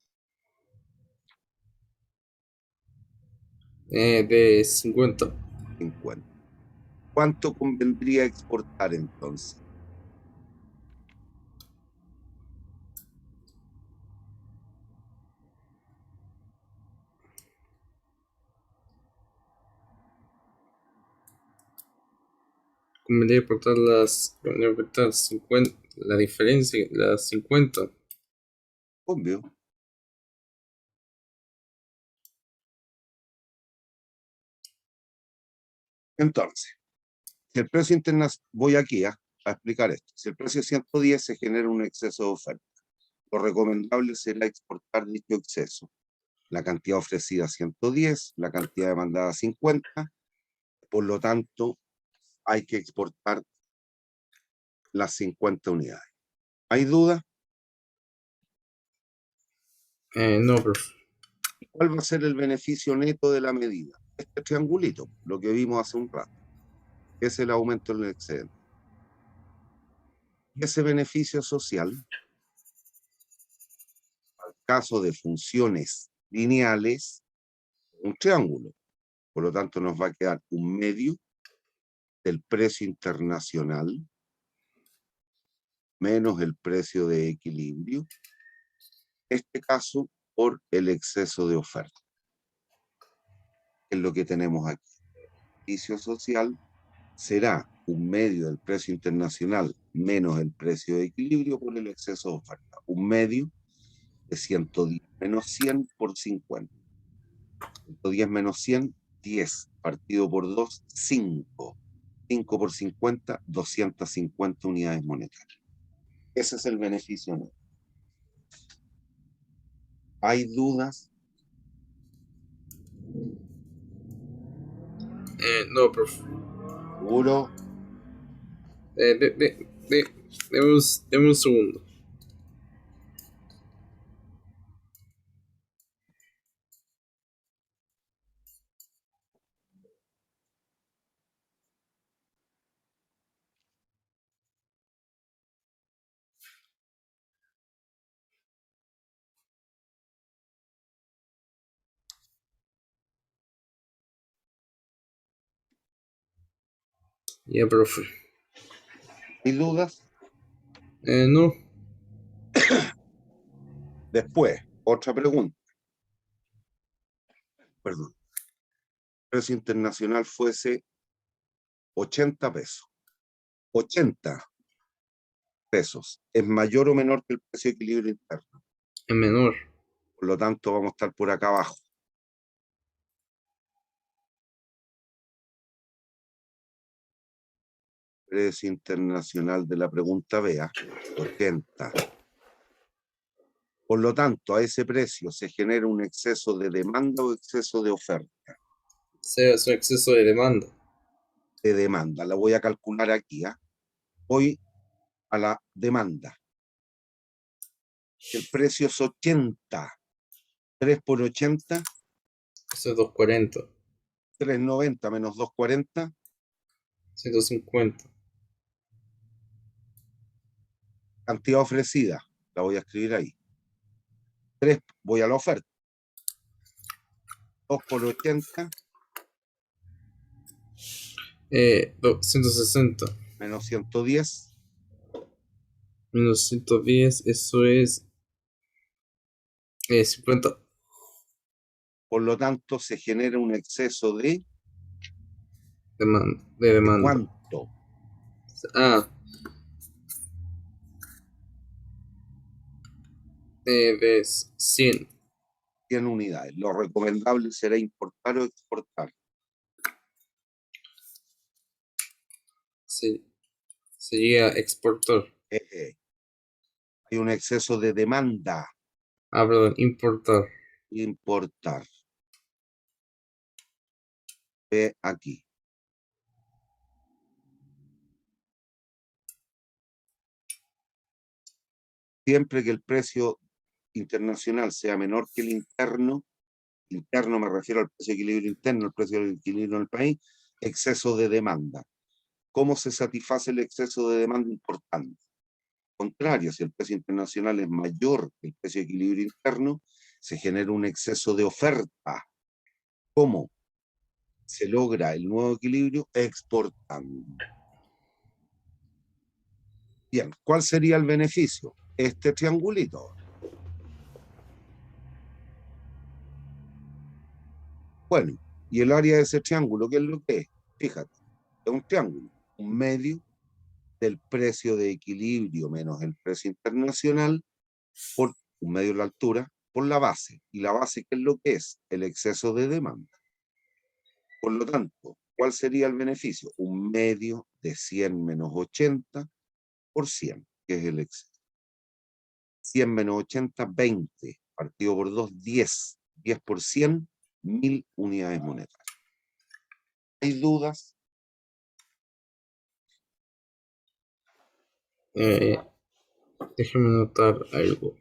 De 50. 50. ¿Cuánto convendría exportar entonces? Convendría aportar 50, la diferencia, las 50. Obvio. Entonces, si el precio internacional, voy aquí a explicar esto. Si el precio es 110, se genera un exceso de oferta. Lo recomendable será exportar dicho exceso. La cantidad ofrecida 110, la cantidad demandada 50, por lo tanto, hay que exportar las 50 unidades. ¿Hay duda? No, profe. ¿Cuál va a ser el beneficio neto de la medida? Este triangulito, lo que vimos hace un rato, que es el aumento del excedente. Y ese beneficio social, al caso de funciones lineales, un triángulo. Por lo tanto, nos va a quedar un medio del precio internacional menos el precio de equilibrio, en este caso por el exceso de oferta, que es lo que tenemos aquí. El beneficio social será un medio del precio internacional menos el precio de equilibrio por el exceso de oferta. Un medio de 110 menos 100 por 50. 110 menos 100, 10. Partido por 2, 5. 5 por 50, 250 unidades monetarias. Ese es el beneficio neto. ¿Hay dudas? No, profe. ¿Seguro? Deme un segundo. Ya, profe. ¿Hay dudas? No. Después, otra pregunta. Perdón. El precio internacional fuese 80 pesos. 80 pesos. ¿Es mayor o menor que el precio de equilibrio interno? Es menor. Por lo tanto, vamos a estar por acá abajo. Precio internacional de la pregunta B, 80. Por lo tanto, a ese precio se genera un exceso de demanda o exceso de oferta. Sea su exceso de demanda. De demanda. La voy a calcular aquí. Voy a la demanda. El precio es 80. 3 por 80, Eso es 240. 390 menos 240, 150. cantidad ofrecida. La voy a escribir ahí. 3, voy a la oferta. 2 por 80 160. menos 110. Menos 110. Eso es 50. Por lo tanto, se genera un exceso de De demanda. ¿cuánto? Ah, de 100. 100 unidades. Lo recomendable será importar o exportar. Sería exportar. Hay un exceso de demanda. Ah, perdón, importar. Importar. Ve aquí. Siempre que el precio internacional sea menor que el interno me refiero al precio de equilibrio interno, el precio del equilibrio en el país, exceso de demanda. ¿Cómo se satisface el exceso de demanda importante? Contrario, si el precio internacional es mayor que el precio de equilibrio interno, se genera un exceso de oferta. ¿Cómo se logra el nuevo equilibrio? Exportando. Bien, ¿cuál sería el beneficio? Este triangulito. Bueno, y el área de ese triángulo, ¿qué es lo que es? Fíjate, es un triángulo, un medio del precio de equilibrio menos el precio internacional por un medio de la altura por la base. ¿Y la base qué es lo que es? El exceso de demanda. Por lo tanto, ¿cuál sería el beneficio? Un medio de 100 menos 80 por 100, que es el exceso. 100 menos 80, 20. Partido por 2, 10. 10 por 100, 1000 unidades monetarias. ¿Hay dudas? Eh, Déjeme notar algo.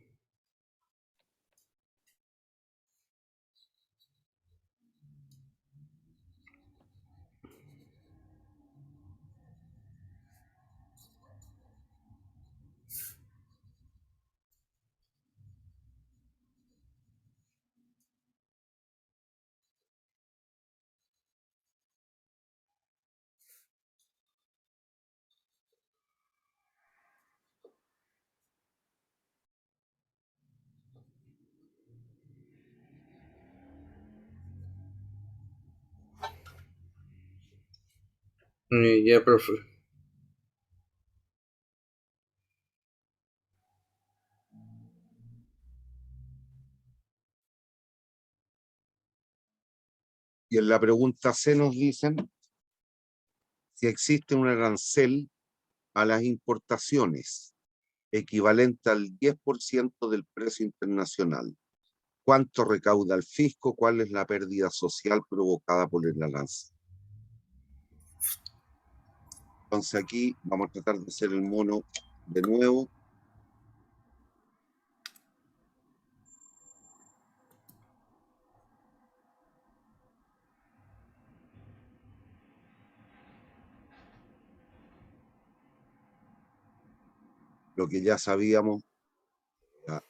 Ya, profe. Y en la pregunta C nos dicen si existe un arancel a las importaciones equivalente al 10% del precio internacional. ¿Cuánto recauda el fisco? ¿Cuál es la pérdida social provocada por el arancel? Entonces aquí vamos a tratar de hacer el mono de nuevo. Lo que ya sabíamos, a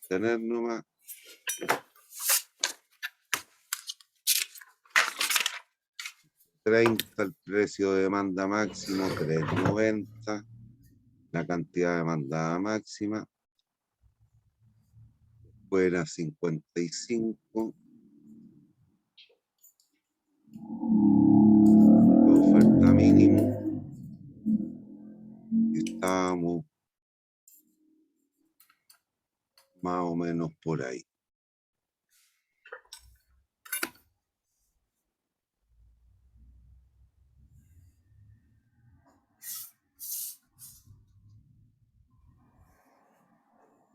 tener nomás. 30 el precio de demanda máximo, 3,90 la cantidad de demanda máxima, fuera 55, oferta mínimo, estábamos más o menos por ahí.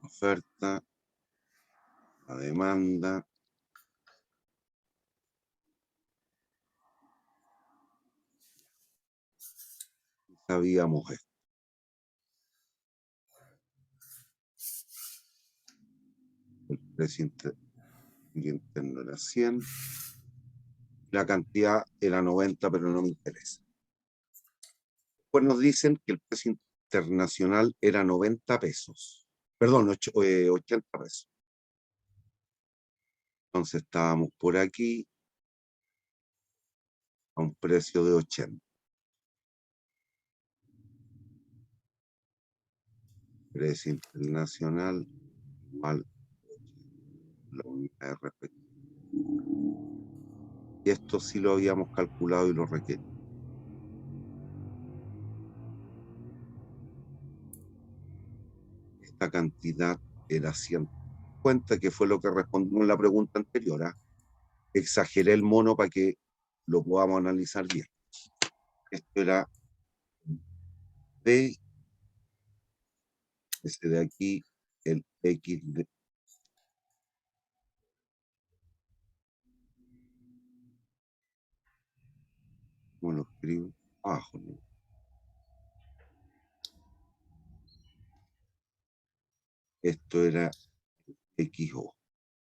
Oferta, la demanda, sabíamos esto. El precio interno era 100, la cantidad era 90, pero no me interesa. Después nos dicen que el precio internacional era 90 pesos, perdón, 80 pesos. Entonces estábamos por aquí a un precio de 80. Precio internacional igual la unidad respectiva. Y esto sí lo habíamos calculado y lo requerimos. Esta cantidad era 150, que fue lo que respondimos en la pregunta anterior. Exageré el mono para que lo podamos analizar bien. Esto era D, ese de aquí, el X escribo abajo, ¿no? Esto era XO.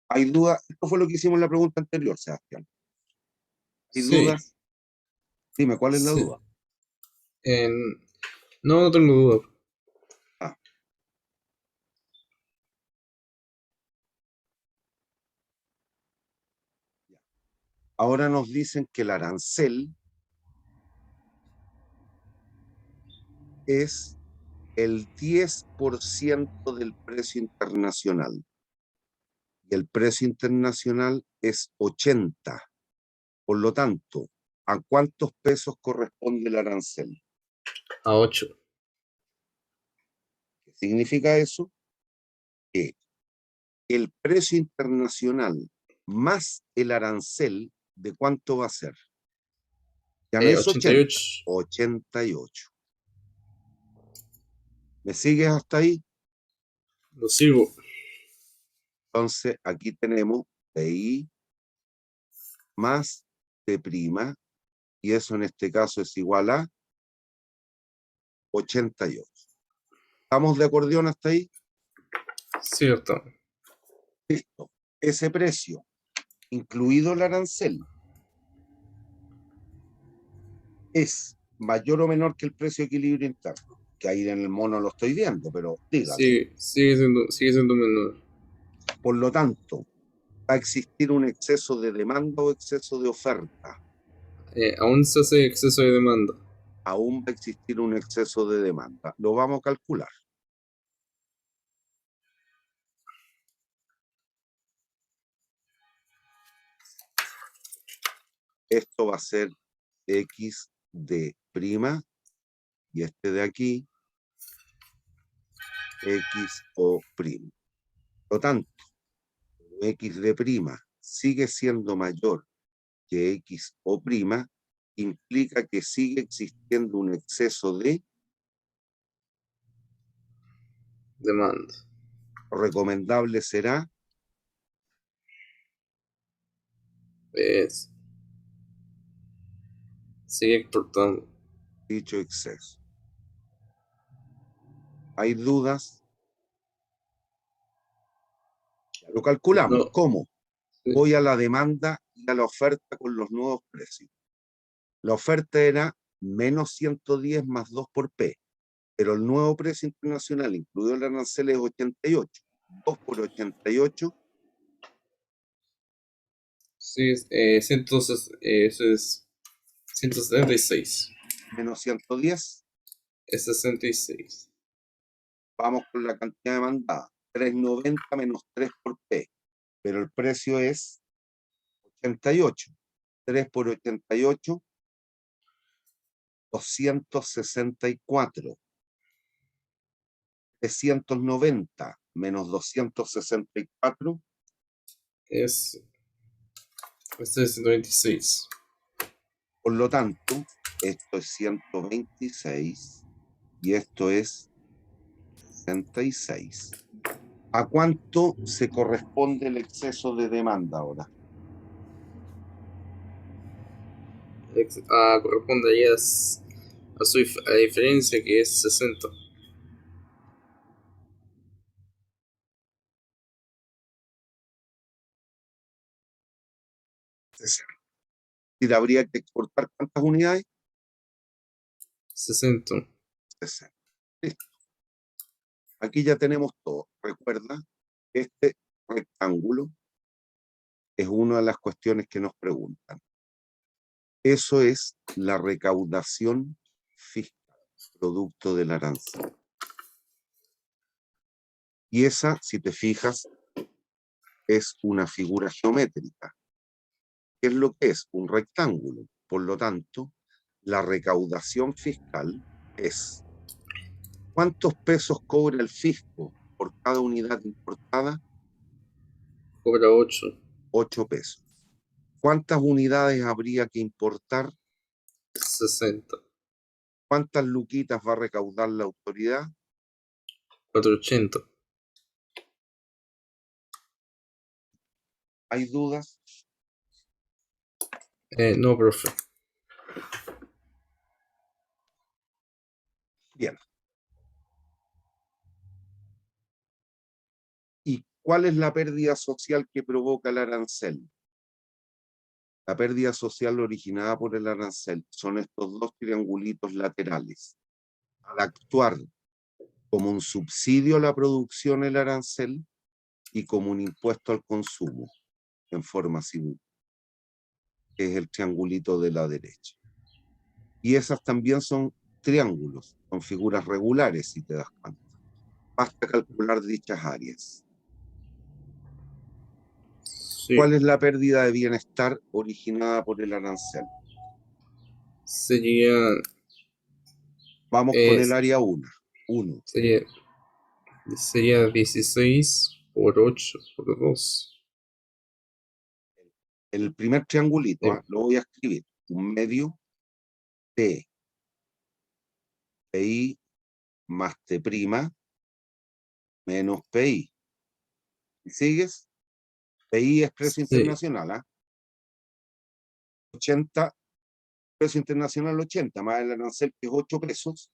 ¿Hay duda? Esto fue lo que hicimos en la pregunta anterior, Sebastián. ¿Hay Sí, dudas? Dime, ¿cuál es la sí. duda? En- No, no tengo duda. Ah, ya. Ahora nos dicen que el arancel es el 10% del precio internacional. Y el precio internacional es 80. Por lo tanto, ¿a cuántos pesos corresponde el arancel? A 8. ¿Qué significa eso? Que el precio internacional más el arancel, ¿de cuánto va a ser? Ya no es 80, 88. 88. ¿Me sigues hasta ahí? Lo sigo. Entonces, aquí tenemos PI más T', y eso en este caso es igual a 88. ¿Estamos de acuerdo hasta ahí? Cierto. Listo. Ese precio, incluido el arancel, es mayor o menor que el precio de equilibrio interno. Que ahí en el mono lo estoy viendo, pero dígame. Sí, sigue siendo menor. Por lo tanto, ¿va a existir un exceso de demanda o exceso de oferta? Aún se hace exceso de demanda. Aún va a existir un exceso de demanda. Lo vamos a calcular. Esto va a ser X de prima y este de aquí, X o prima. Por lo tanto, X de prima sigue siendo mayor que X o prima, implica que sigue existiendo un exceso de Demanda. recomendable será Es, sigue exportando. dicho exceso. ¿Hay dudas? Lo calculamos. No. ¿Cómo? Sí. Voy a la demanda y a la oferta con los nuevos precios. La oferta era menos 110 más 2 por P, pero el nuevo precio internacional, incluido el arancel, es 88. 2 por 88, Sí, eso es 176. menos 110. Es 66. Vamos con la cantidad demandada. 390 menos 3 por P, pero el precio es 88. 3 por 88, 264. 390 menos 264, Es, este es 126. por lo tanto, esto es 126 y esto es 66. ¿A cuánto se corresponde el exceso de demanda ahora? Corresponde a diferencia que es 60. Es decir, habría que exportar ¿cuántas unidades? 60. 60. Listo. Aquí ya tenemos todo. Recuerda, este rectángulo es una de las cuestiones que nos preguntan. Eso es la recaudación fiscal, producto del arancel. Y esa, si te fijas, es una figura geométrica. ¿Qué es lo que es? Un rectángulo. Por lo tanto, la recaudación fiscal es ¿cuántos pesos cobra el fisco por cada unidad importada? Cobra 8. 8 pesos. ¿Cuántas unidades habría que importar? 60. ¿Cuántas luquitas va a recaudar la autoridad? 480. ¿Hay dudas? No, profe. ¿Cuál es la pérdida social que provoca el arancel? La pérdida social originada por el arancel son estos dos triangulitos laterales. Al actuar como un subsidio a la producción el arancel y como un impuesto al consumo en forma simultánea, que es el triangulito de la derecha. Y esas también son triángulos, son figuras regulares, si te das cuenta. Basta calcular dichas áreas. Sí. ¿Cuál es la pérdida de bienestar originada por el arancel? Sería, Vamos con el área 1. sería, sería 16 por 8 por 2. El primer triangulito, Sí. lo voy a escribir. Un medio T, PI más T' menos PI. ¿Sigues? PI es precio Sí. internacional, ¿ah? 80, precio internacional 80, más el arancel que es 8 pesos,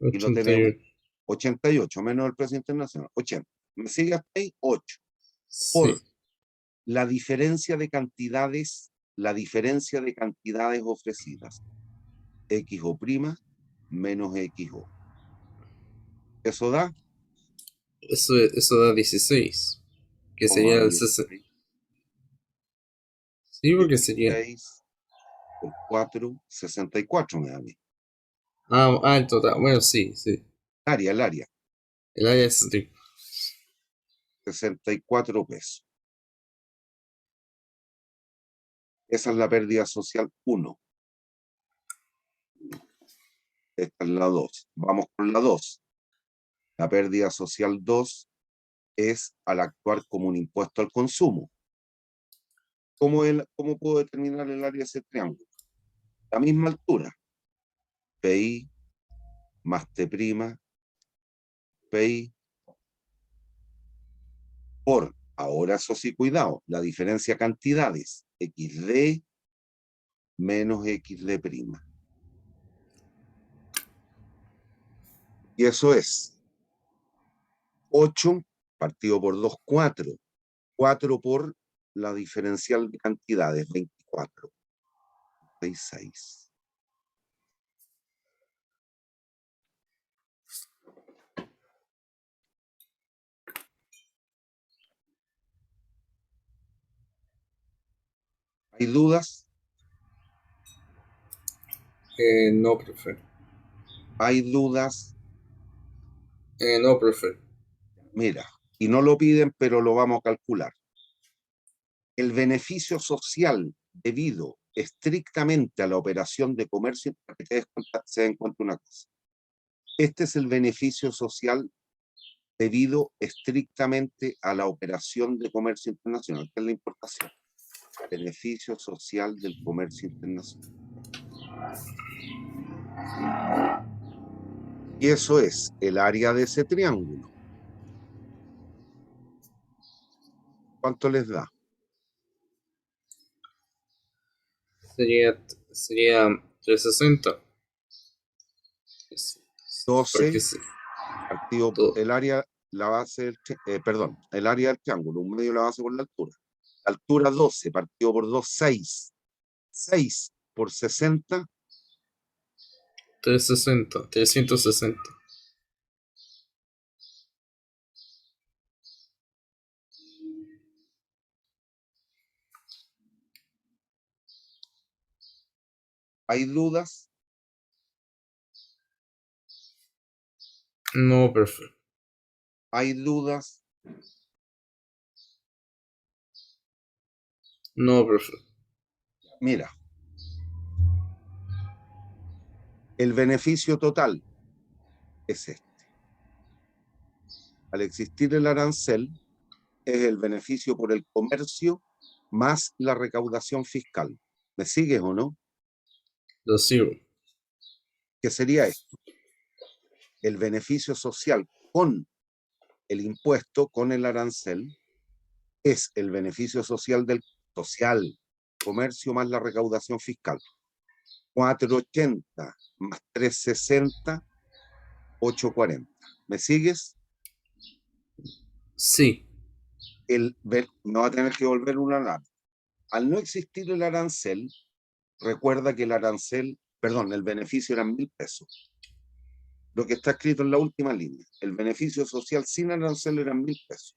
y lo tenemos 88. 88, menos el precio internacional, 80. ¿Me sigue hasta ahí? 8. Sí. Por la diferencia de cantidades, ofrecidas, X o prima menos XO. Eso da, Eso da 16. Que ¿cómo sería da el 60. 16? Sí, porque sería. 16 por 4, 64 me da a mí. El total. Bueno, sí, sí. El área, El área es 64 pesos. Esa es la pérdida social 1. Esta es la 2. Vamos con la 2. La pérdida social 2 es al actuar como un impuesto al consumo. ¿Cómo puedo determinar el área de ese triángulo? La misma altura. PI más T', PI por, ahora eso sí, cuidado, la diferencia cantidades, XD menos XD'. Y eso es 8 partido por 2, 4. 4 por la diferencial de cantidades, 24. 6. ¿Hay dudas? no, profe. ¿Hay dudas? No, profe. Mira, y no lo piden, pero lo vamos a calcular. El beneficio social debido estrictamente a la operación de comercio, para que se den cuenta una cosa. Este es el beneficio social debido estrictamente a la operación de comercio internacional, que es la importación. Beneficio social del comercio internacional. Y eso es el área de ese triángulo. ¿Cuánto les da? Sería 360. Porque 12 sí. partido Todo. el área, la base del, perdón, el área del triángulo, un medio la base por la altura. La altura 12 partido por 2, 6. 6 por 60, 360. 360. ¿hay dudas? No, profe. ¿Hay dudas? No, profe. Mira, el beneficio total es este. Al existir el arancel, es el beneficio por el comercio más la recaudación fiscal. ¿Me sigues o no? Lo sigo. ¿Qué sería esto? El beneficio social con el impuesto, con el arancel, es el beneficio social del comercio más la recaudación fiscal. 480 más 360, 840. ¿Me sigues? Sí. no va a tener que volver un arancel. Al no existir el arancel, recuerda que el beneficio eran 1.000 pesos. Lo que está escrito en la última línea, el beneficio social sin arancel eran 1.000 pesos.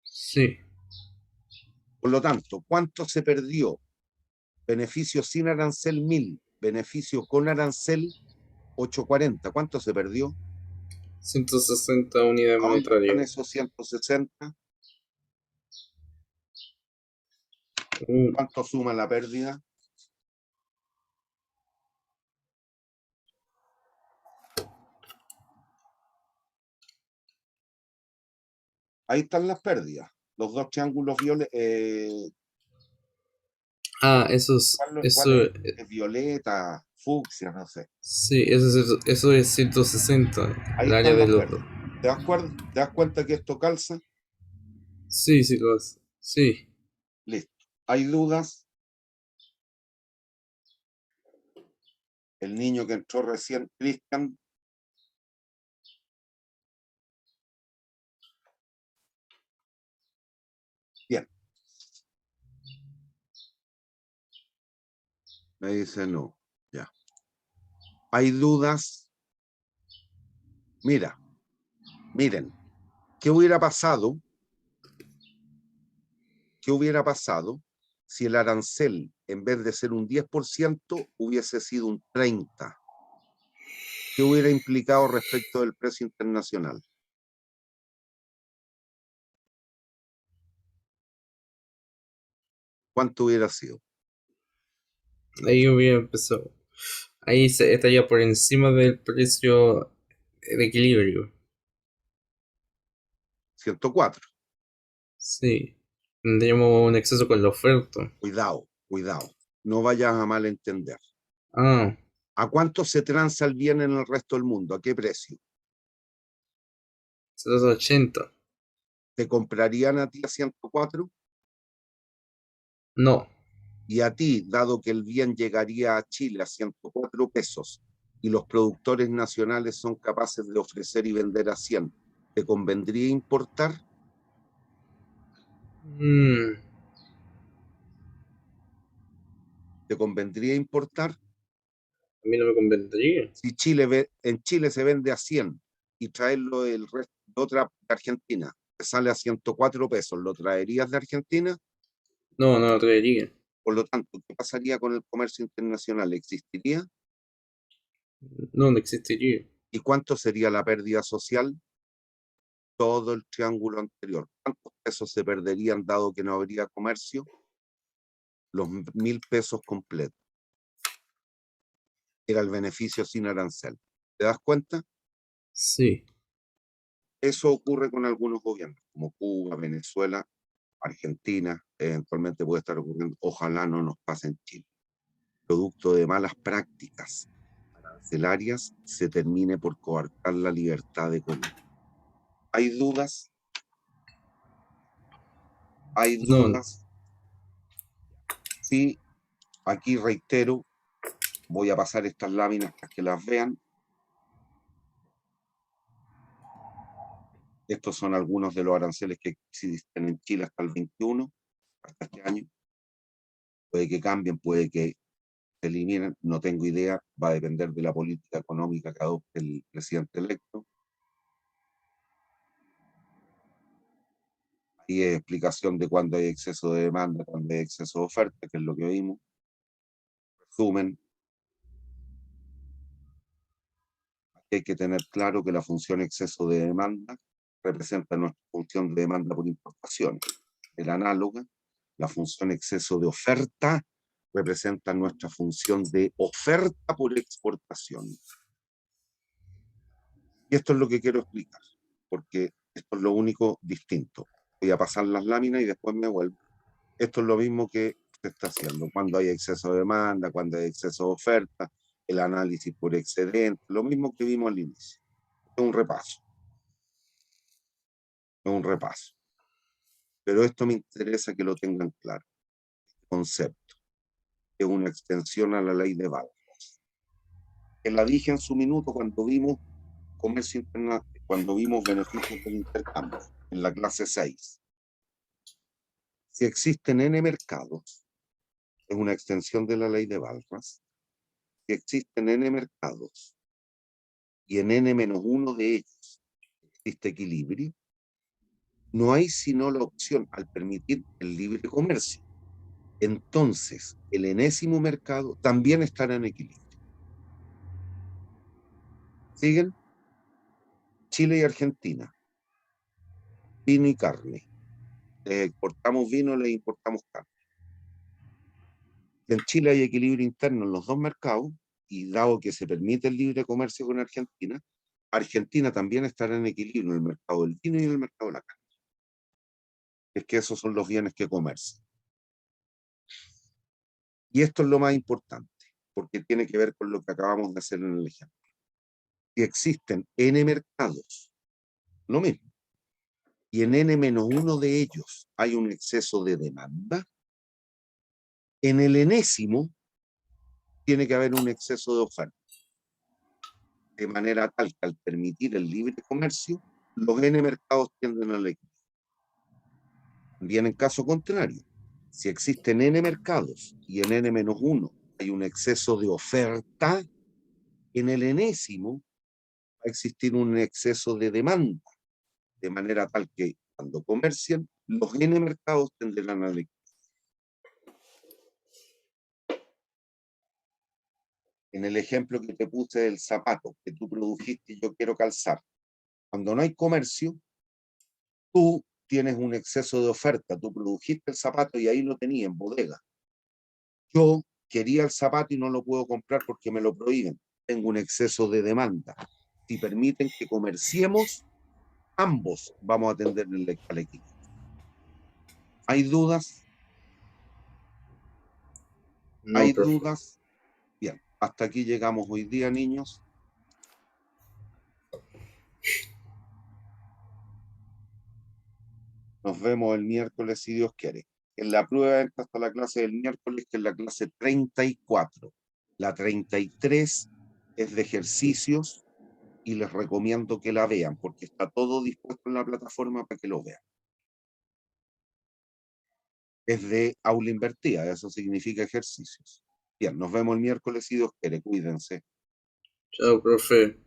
Sí. Por lo tanto, ¿cuánto se perdió? Beneficio sin arancel 1.000, beneficio con arancel 840. ¿Cuánto se perdió? 160 unidades ¿A dónde están monetarias. esos 160? Uh, ¿Cuánto suma la pérdida? Ahí están las pérdidas. Los dos triángulos violetas. eso, ¿Cuál es? ¿Es violeta, fucsia, no sé? sí, eso es 160, Ahí el área están de las los dos. pérdidas. ¿Te das cuenta que esto calza? Sí, sí, lo hace. Sí. Listo. ¿Hay dudas? El niño que entró recién, Cristian. Bien. Me dice no. Ya. ¿Hay dudas? Miren, ¿qué hubiera pasado? ¿Qué hubiera pasado si el arancel, en vez de ser un 10%, hubiese sido un 30%? ¿Qué hubiera implicado respecto del precio internacional? ¿Cuánto hubiera sido? Ahí hubiera empezado. Estaría por encima del precio de equilibrio. 104. Sí. Tendríamos un exceso con la oferta. Cuidado, cuidado. No vayas a malentender. Ah, ¿A cuánto se transa el bien en el resto del mundo? ¿A qué precio? 180. ¿Te comprarían a ti a 104? No. Y a ti, dado que el bien llegaría a Chile a 104 pesos y los productores nacionales son capaces de ofrecer y vender a 100, ¿te convendría importar? Mm, ¿Te convendría importar? a mí no me convendría. Si en Chile se vende a 100 y traerlo el resto de otra de Argentina, te sale a 104 pesos, ¿lo traerías de Argentina? No, no lo traería. Por lo tanto, ¿qué pasaría con el comercio internacional? ¿Existiría? No, no existiría. ¿Y cuánto sería la pérdida social? Todo el triángulo anterior. ¿Cuántos pesos se perderían dado que no habría comercio? Los 1.000 pesos completos. Era el beneficio sin arancel. ¿Te das cuenta? Sí. Eso ocurre con algunos gobiernos, como Cuba, Venezuela, Argentina, eventualmente puede estar ocurriendo. Ojalá no nos pase en Chile. Producto de malas prácticas arancelarias, se termine por coartar la libertad de comercio. ¿Hay dudas? ¿Hay No. dudas? Sí, aquí reitero, voy a pasar estas láminas para que las vean. Estos son algunos de los aranceles que existen en Chile hasta el 21, hasta este año. Puede que cambien, puede que se eliminen, no tengo idea, va a depender de la política económica que adopte el presidente electo. Y es explicación de cuándo hay exceso de demanda, cuándo hay exceso de oferta, que es lo que vimos. Resumen, hay que tener claro que la función exceso de demanda representa nuestra función de demanda por importación. El análoga, la función exceso de oferta representa nuestra función de oferta por exportación. Y esto es lo que quiero explicar, porque esto es lo único distinto. Voy a pasar las láminas y después me vuelvo. Esto es lo mismo que se está haciendo. Cuando hay exceso de demanda, cuando hay exceso de oferta, el análisis por excedente, lo mismo que vimos al inicio. Es un repaso. Es un repaso. Pero esto me interesa que lo tengan claro. El concepto es una extensión a la ley de Baldwin. Que la dije en su minuto cuando vimos comercio internacional, cuando vimos beneficios del intercambio. en la clase 6. Si existen N mercados, es una extensión de la ley de Walras, si existen N mercados y en N-1 de ellos existe equilibrio, no hay sino la opción al permitir el libre comercio. Entonces, el enésimo mercado también estará en equilibrio. ¿Siguen? Chile y Argentina. Vino y carne. Les exportamos vino, les importamos carne. En Chile hay equilibrio interno en los dos mercados y dado que se permite el libre comercio con Argentina, Argentina también estará en equilibrio en el mercado del vino y en el mercado de la carne. Es que esos son los bienes que comercian. Y esto es lo más importante, porque tiene que ver con lo que acabamos de hacer en el ejemplo. Si existen N mercados, lo mismo, y en N-1 de ellos hay un exceso de demanda, en el enésimo tiene que haber un exceso de oferta. De manera tal que al permitir el libre comercio, los N mercados tienden al equilibrio. También en caso contrario, si existen N mercados y en N-1 hay un exceso de oferta, en el enésimo va a existir un exceso de demanda, de manera tal que cuando comercian, los N mercados tendrán al equilibrio. En el ejemplo que te puse del zapato que tú produjiste y yo quiero calzar, cuando no hay comercio, tú tienes un exceso de oferta, tú produjiste el zapato y ahí lo tenías en bodega. Yo quería el zapato y no lo puedo comprar porque me lo prohíben. Tengo un exceso de demanda. Si permiten que comerciemos, ambos vamos a atender al equilibrio. ¿Hay dudas? No, ¿Hay profe. dudas? Bien, hasta aquí llegamos hoy día, niños. Nos vemos el miércoles si Dios quiere. En la prueba entra hasta la clase del miércoles, que es la clase 34. La 33 es de ejercicios y les recomiendo que la vean porque está todo dispuesto en la plataforma para que lo vean. Es de aula invertida, eso significa ejercicios. Bien, nos vemos el miércoles si Dios quiere, cuídense. Chao, profe.